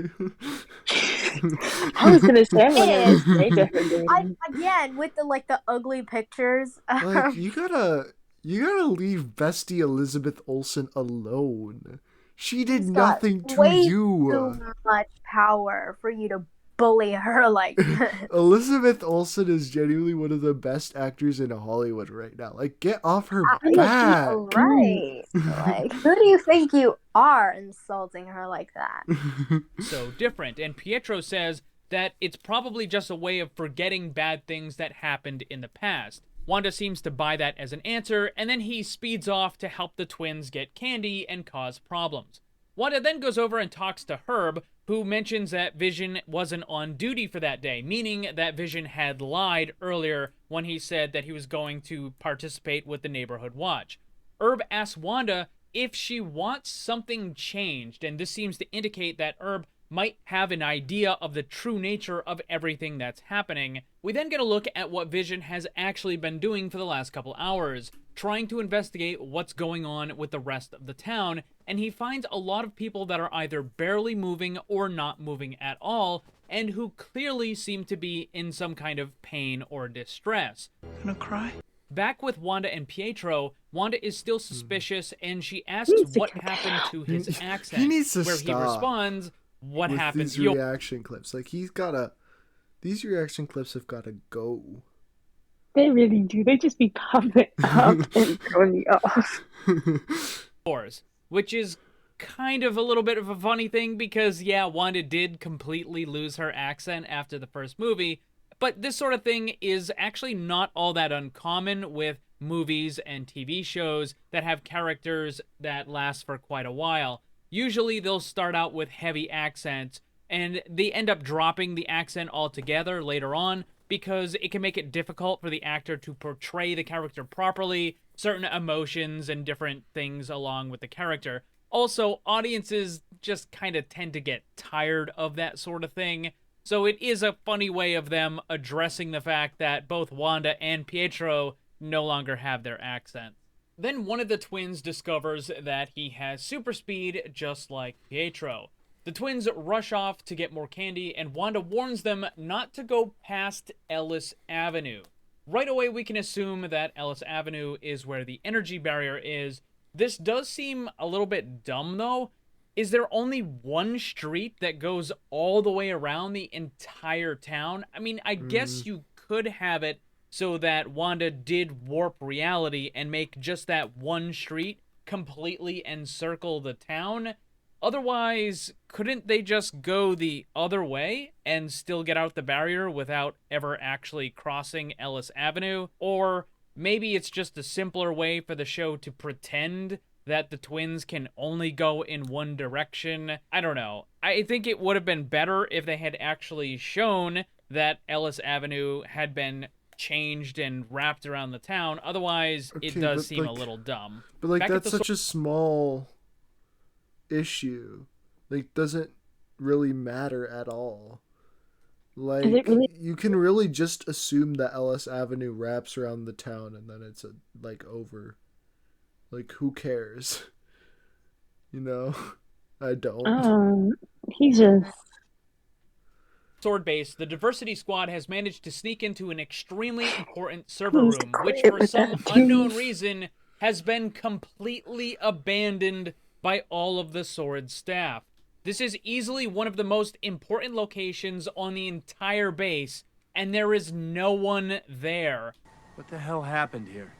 I was gonna say,
again, with the ugly pictures.
Like, you gotta leave Bestie Elizabeth Olsen alone. She did nothing to you.
Too much power for you to bully her like this.
Elizabeth Olsen is genuinely one of the best actors in Hollywood right now. Like, get off her back.
Right. Like, who do you think you are, insulting her like that?
So different. And Pietro says that it's probably just a way of forgetting bad things that happened in the past. Wanda seems to buy that as an answer, and then he speeds off to help the twins get candy and cause problems. Wanda then goes over and talks to Herb, who mentions that Vision wasn't on duty for that day, meaning that Vision had lied earlier when he said that he was going to participate with the Neighborhood Watch. Herb asks Wanda if she wants something changed, and this seems to indicate that Herb might have an idea of the true nature of everything that's happening. We then get a look at what Vision has actually been doing for the last couple hours, trying to investigate what's going on with the rest of the town, and he finds a lot of people that are either barely moving or not moving at all, and who clearly seem to be in some kind of pain or distress.
Gonna cry?
Back with Wanda and Pietro, Wanda is still suspicious, and she asks what happened to his accent,
he needs to
where
stop.
He responds, what happened?
These reaction clips, like these reaction clips have gotta go.
They really do. They just be popping up and throwing me off.
Which is kind of a little bit of a funny thing because, yeah, Wanda did completely lose her accent after the first movie, but this sort of thing is actually not all that uncommon with movies and TV shows that have characters that last for quite a while. Usually they'll start out with heavy accents, and they end up dropping the accent altogether later on because it can make it difficult for the actor to portray the character properly, certain emotions and different things along with the character. Also, audiences just kind of tend to get tired of that sort of thing, so it is a funny way of them addressing the fact that both Wanda and Pietro no longer have their accents. Then one of the twins discovers that he has super speed just like Pietro. The twins rush off to get more candy, and Wanda warns them not to go past Ellis Avenue. Right away we can assume that Ellis Avenue is where the energy barrier is. This does seem a little bit dumb though. Is there only one street that goes all the way around the entire town? I mean, I guess you could have it so that Wanda did warp reality and make just that one street completely encircle the town. Otherwise, couldn't they just go the other way and still get out the barrier without ever actually crossing Ellis Avenue? Or maybe it's just a simpler way for the show to pretend that the twins can only go in one direction. I don't know. I think it would have been better if they had actually shown that Ellis Avenue had been changed and wrapped around the town. Otherwise, it does seem a little dumb.
But like, that's such a small issue. Like, doesn't really matter at all. Like, you can really just assume that Ellis Avenue wraps around the town and then it's over. Like, who cares? You know? I don't.
He just...
Sword base, the diversity squad has managed to sneak into an extremely important server room, which for some unknown reason has been completely abandoned by all of the Sword staff. This is easily one of the most important locations on the entire base, and there is no one there.
What the hell happened here?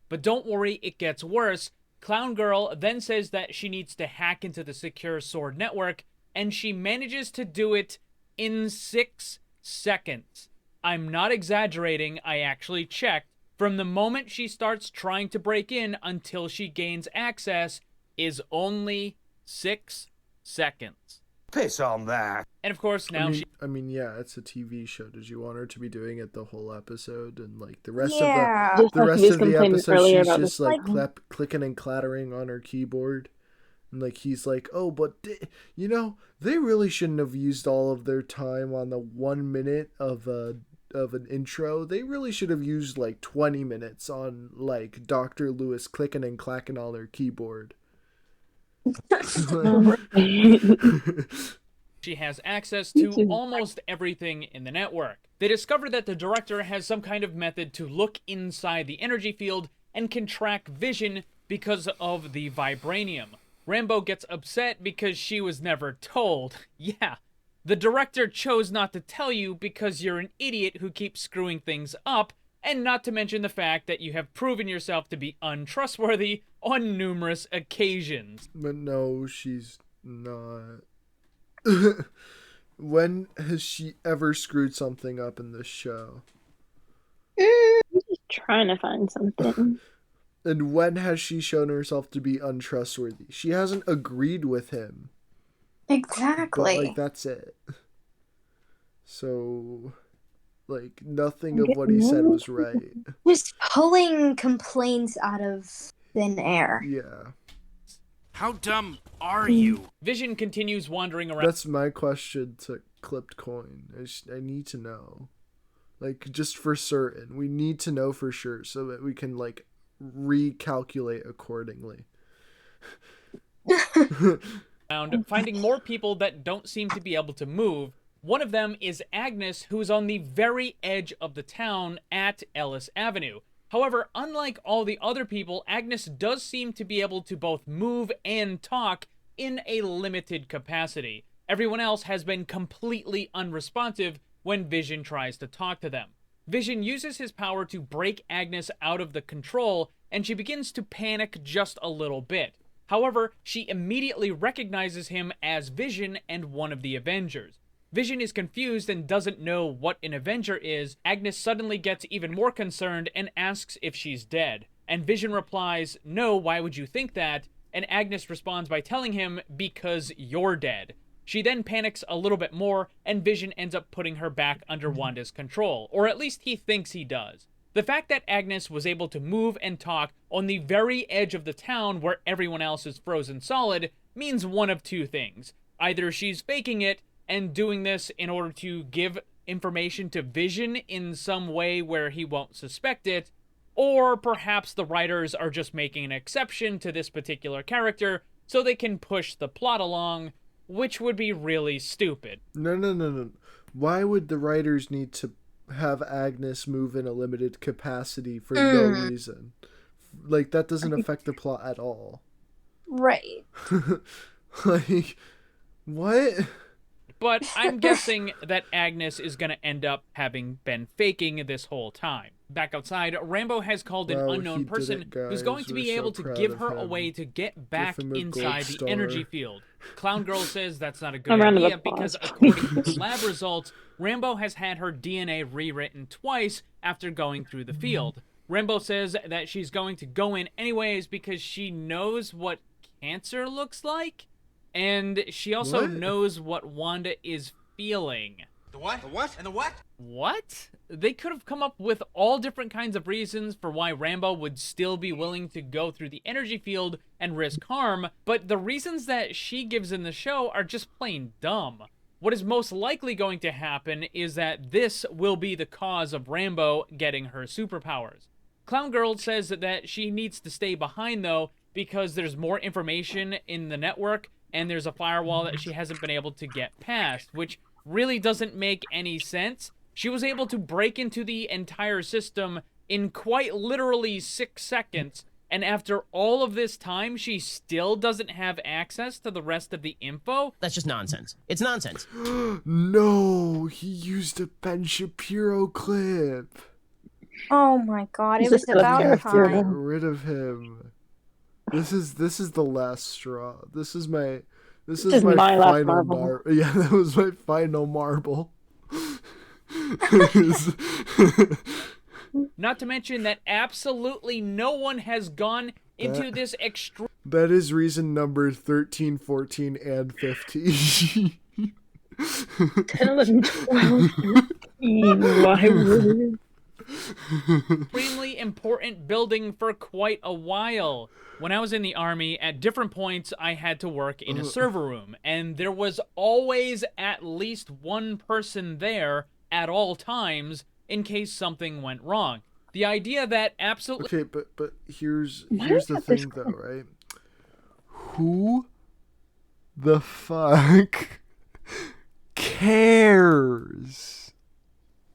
But don't worry, it gets worse. Clown Girl then says that she needs to hack into the secure Sword network, and she manages to do it in 6 seconds. I'm not exaggerating, I actually checked. From the moment she starts trying to break in until she gains access is only 6 seconds.
Piss on that.
And of course now
I mean, yeah, it's a TV show. Did you want her to be doing it the whole episode and like the rest
Yeah.
of the rest of the episode she's
about
just like clicking and clattering on her keyboard? And like he's like, "Oh, but you know, they really shouldn't have used all of their time on the 1 minute of an intro. They really should have used like 20 minutes on like Dr. Lewis clicking and clacking on her keyboard."
She has access to almost everything in the network. They discover that the director has some kind of method to look inside the energy field and can track Vision because of the vibranium. Rambo gets upset because she was never told. Yeah, the director chose not to tell you because you're an idiot who keeps screwing things up, and not to mention the fact that you have proven yourself to be untrustworthy on numerous occasions.
But no, she's not. When has she ever screwed something up in this show?
I'm just trying to find something.
And when has she shown herself to be untrustworthy? She hasn't agreed with him.
Exactly.
But, like, that's it. So, like, nothing of what he said was right.
Just pulling complaints out of thin air.
Yeah.
How dumb are you?
Vision continues wandering around.
That's my question to Clipped Coin. I need to know. Like, just for certain. We need to know for sure so that we can, like, recalculate accordingly.
Finding more people that don't seem to be able to move. One of them is Agnes, who is on the very edge of the town at Ellis Avenue. However, unlike all the other people, Agnes does seem to be able to both move and talk in a limited capacity. Everyone else has been completely unresponsive when Vision tries to talk to them. Vision uses his power to break Agnes out of the control, and she begins to panic just a little bit. However, she immediately recognizes him as Vision and one of the Avengers. Vision is confused and doesn't know what an Avenger is. Agnes suddenly gets even more concerned and asks if she's dead. And Vision replies, "No, why would you think that?" And Agnes responds by telling him, "Because you're dead." She then panics a little bit more, and Vision ends up putting her back under Wanda's control. Or at least he thinks he does. The fact that Agnes was able to move and talk on the very edge of the town where everyone else is frozen solid means one of two things. Either she's faking it and doing this in order to give information to Vision in some way where he won't suspect it, or perhaps the writers are just making an exception to this particular character so they can push the plot along, which would be really stupid.
No. Why would the writers need to have Agnes move in a limited capacity for no reason? Like, that doesn't affect the plot at all.
Right.
Like, what?
But I'm guessing that Agnes is going to end up having been faking this whole time. Back outside, Rambo has called an unknown person who's going to be able to give her a way to get back inside the energy field. Clown Girl says that's not a good idea because according to lab results, Rambo has had her DNA rewritten twice after going through the field. Rambo says that she's going to go in anyways because she knows what cancer looks like. And she also knows what Wanda is feeling.
The what? The what? And the what?
What? They could have come up with all different kinds of reasons for why Rambo would still be willing to go through the energy field and risk harm, but the reasons that she gives in the show are just plain dumb. What is most likely going to happen is that this will be the cause of Rambo getting her superpowers. Clown Girl says that she needs to stay behind, though, because there's more information in the network, and there's a firewall that she hasn't been able to get past, which really doesn't make any sense. She was able to break into the entire system in quite literally 6 seconds, and after all of this time, she still doesn't have access to the rest of the info?
That's just nonsense. It's nonsense.
No, he used a Ben Shapiro clip.
Oh my god, it was about time.
Get rid of him. This is the last straw. This is my final marble. Yeah, that was my final marble.
Not to mention that absolutely no one has gone into this extreme.
That is reason number 13, 14, and 15.
10, 11, 12, 13. Why would it?
Extremely important building for quite a while. When I was in the army, at different points, I had to work in a server room, and there was always at least one person there at all times in case something went wrong. The idea that absolutely...
Okay, but here's the thing, though, right? Who the fuck cares?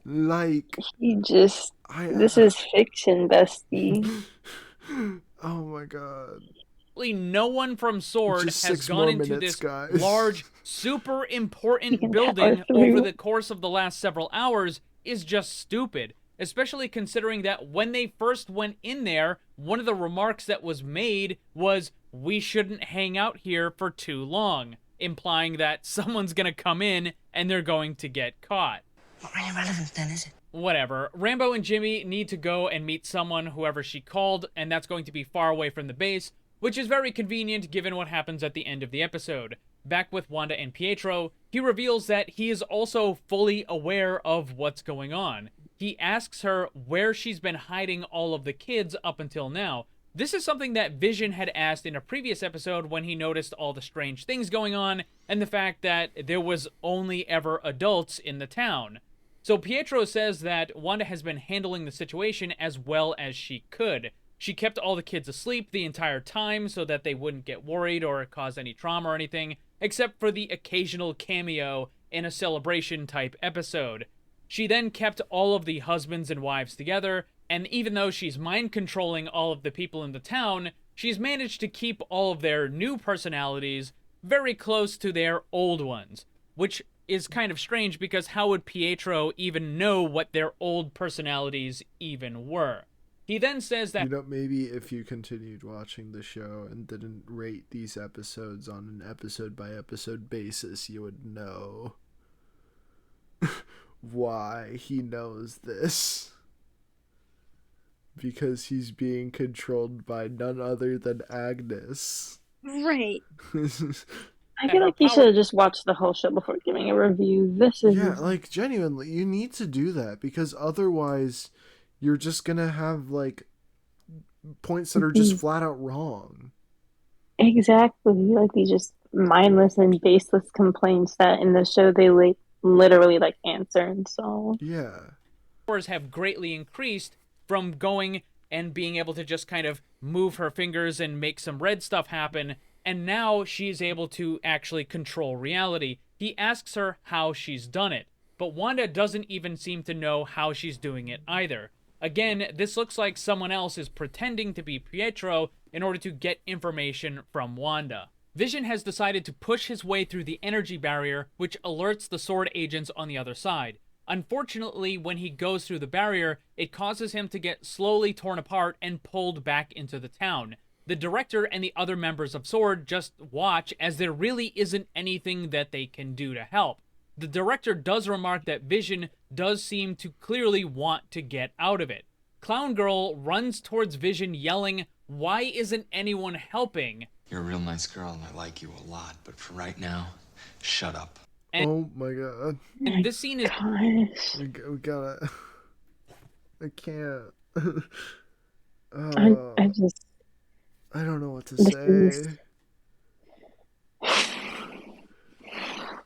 Like,
this is fiction, bestie.
Oh my god.
No one from Sword has gone into this large, super important building over the course of the last several hours is just stupid. Especially considering that when they first went in there, one of the remarks that was made was, "We shouldn't hang out here for too long," implying that someone's gonna come in and they're going to get caught.
Not really relevant then, is it?
Whatever. Rambo and Jimmy need to go and meet someone, whoever she called, and that's going to be far away from the base, which is very convenient given what happens at the end of the episode. Back with Wanda and Pietro, he reveals that he is also fully aware of what's going on. He asks her where she's been hiding all of the kids up until now. This is something that Vision had asked in a previous episode when he noticed all the strange things going on and the fact that there was only ever adults in the town. So Pietro says that Wanda has been handling the situation as well as she could. She kept all the kids asleep the entire time so that they wouldn't get worried or cause any trauma or anything, except for the occasional cameo in a celebration type episode. She then kept all of the husbands and wives together, and even though she's mind-controlling all of the people in the town, she's managed to keep all of their new personalities very close to their old ones, which is kind of strange because how would Pietro even know what their old personalities even were? He then says that...
maybe if you continued watching the show and didn't rate these episodes on an episode-by-episode basis, you would know why he knows this. Because he's being controlled by none other than Agnes.
Right.
I feel like you should have just watched the whole show before giving a review. This is...
Yeah, like, genuinely, you need to do that, because otherwise you're just gonna have, like, points that are just flat out wrong.
Exactly. Like, these just mindless and baseless complaints that in the show they, like, literally, like, answered, so...
Yeah.
Powers have greatly increased from going and being able to just kind of move her fingers and make some red stuff happen, and now she's able to actually control reality. He asks her how she's done it, but Wanda doesn't even seem to know how she's doing it either. Again, this looks like someone else is pretending to be Pietro in order to get information from Wanda. Vision has decided to push his way through the energy barrier, which alerts the Sword agents on the other side. Unfortunately, when he goes through the barrier, it causes him to get slowly torn apart and pulled back into the town. The director and the other members of Sword just watch as there really isn't anything that they can do to help. The director does remark that Vision does seem to clearly want to get out of it. Clown Girl runs towards Vision yelling, "Why isn't anyone helping?"
You're a real nice girl and I like you a lot, but for right now, shut up.
And,
oh my god.
And this scene is...
We gotta... I can't. I don't know what to say.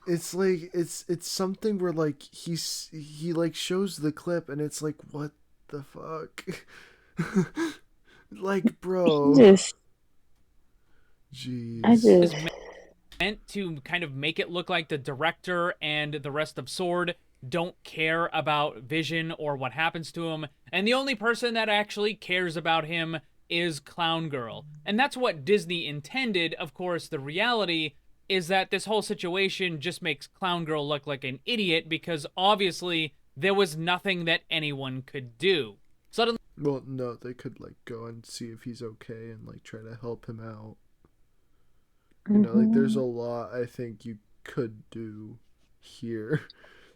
It's like, it's something where, like, he like shows the clip and it's like, what the fuck? Like, bro.
Jeez.
Jeez.
meant to kind of make it look like the director and the rest of Sword don't care about Vision or what happens to him, and the only person that actually cares about him is Clown Girl. And that's what Disney intended. Of course, the reality is that this whole situation just makes Clown Girl look like an idiot because obviously there was nothing that anyone could do. Suddenly,
well, no, they could like go and see if he's okay and like try to help him out. You know, like there's a lot I think you could do here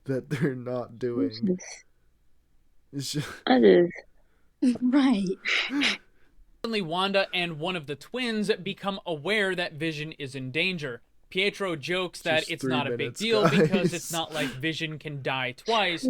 that they're not doing. It's just...
That is
right.
Suddenly, Wanda and one of the twins become aware that Vision is in danger. Pietro jokes that
Just
it's
3
not a big
minutes,
deal
guys.
because it's not like Vision can die twice,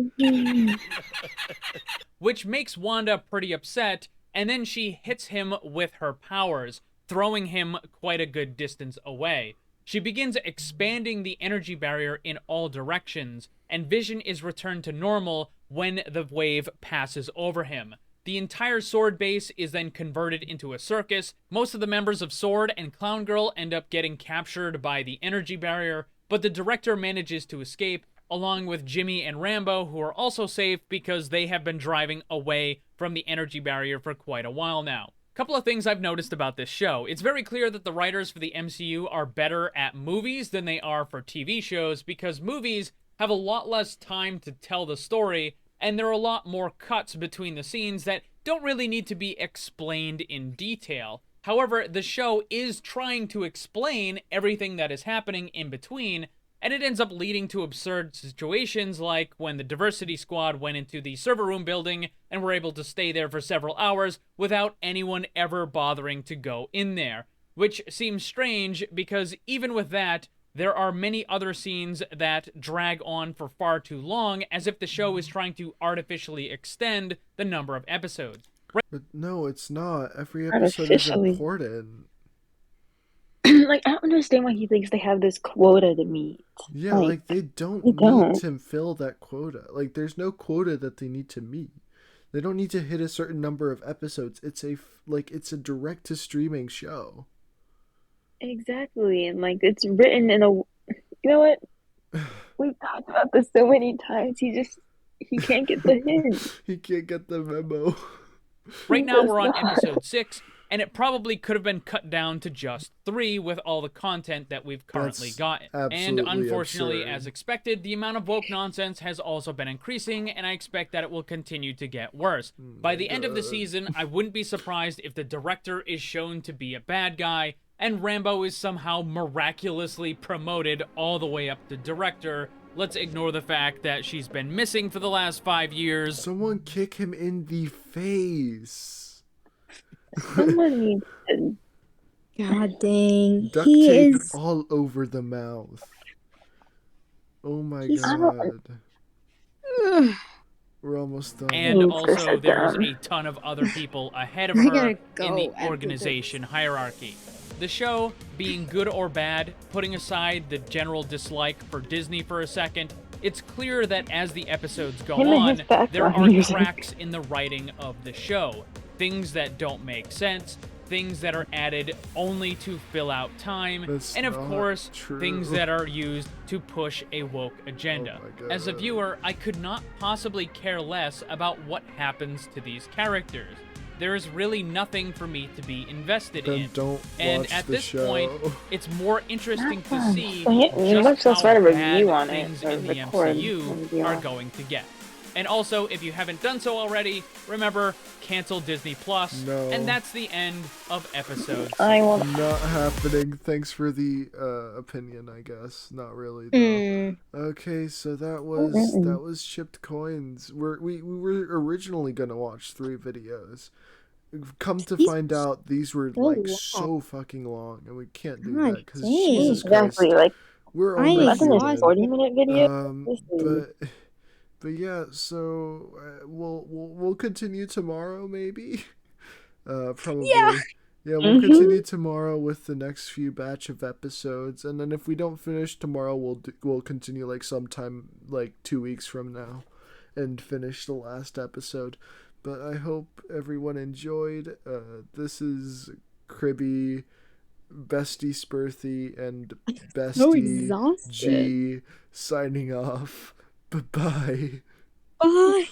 which makes Wanda pretty upset, and then she hits him with her powers, throwing him quite a good distance away. She begins expanding the energy barrier in all directions, and Vision is returned to normal when the wave passes over him. The entire Sword base is then converted into a circus. Most of the members of Sword and Clown Girl end up getting captured by the energy barrier, but the director manages to escape, along with Jimmy and Rambo, who are also safe because they have been driving away from the energy barrier for quite a while now. Couple of things I've noticed about this show. It's very clear that the writers for the MCU are better at movies than they are for TV shows, because movies have a lot less time to tell the story, and there are a lot more cuts between the scenes that don't really need to be explained in detail. However, the show is trying to explain everything that is happening in between, and it ends up leading to absurd situations like when the diversity squad went into the server room building and were able to stay there for several hours without anyone ever bothering to go in there, which seems strange because even with that, there are many other scenes that drag on for far too long, as if the show is trying to artificially extend the number of episodes.
But no, it's not. Every episode is important.
Like, I don't understand why he thinks they have this quota to meet.
Yeah, like they don't need to fill that quota. Like, there's no quota that they need to meet. They don't need to hit a certain number of episodes. It's a direct-to-streaming show.
Exactly, and like it's written in a. You know what? We've talked about this so many times. He can't get the hint.
He can't get the memo.
Right now we're on episode 6, and it probably could have been cut down to just 3 with all the content that we've currently gotten. And unfortunately, as expected, the amount of woke nonsense has also been increasing, and I expect that it will continue to get worse. By the end of the season, I wouldn't be surprised if the director is shown to be a bad guy, and Rambo is somehow miraculously promoted all the way up to director. Let's ignore the fact that she's been missing for the last 5 years.
Someone kick him in the face.
Someone needs to...
God dang.
Duct tape all over the mouth. Oh my god. We're almost done.
And also, there's a ton of other people ahead of her in the organization hierarchy. The show, being good or bad, putting aside the general dislike for Disney for a second, it's clear that as the episodes go on, there are cracks in the writing of the show. Things that don't make sense, things that are added only to fill out time, and of course, things that are used to push a woke agenda. As a viewer, I could not possibly care less about what happens to these characters. There is really nothing for me to be invested in. And at this point, it's more interesting to see just how bad things in the MCU are going to get. And also, if you haven't done so already, remember, cancel Disney Plus.
No.
And that's the end of episode 6.
Not happening. Thanks for the opinion, I guess. Not really, though. Okay, so that was Chipped Coins. We were originally gonna watch 3 videos. Come to find out, these were like so fucking long, and we can't do that because Jesus Christ,
like
we're almost
a 40-minute video.
But yeah, so we'll continue tomorrow, maybe. Probably. Yeah, we'll continue tomorrow with the next few batch of episodes, and then if we don't finish tomorrow, we'll continue like sometime like 2 weeks from now, and finish the last episode. But I hope everyone enjoyed. This is Cribby Bestie Spurthi and Bestie G signing off. Bye-bye.
Bye.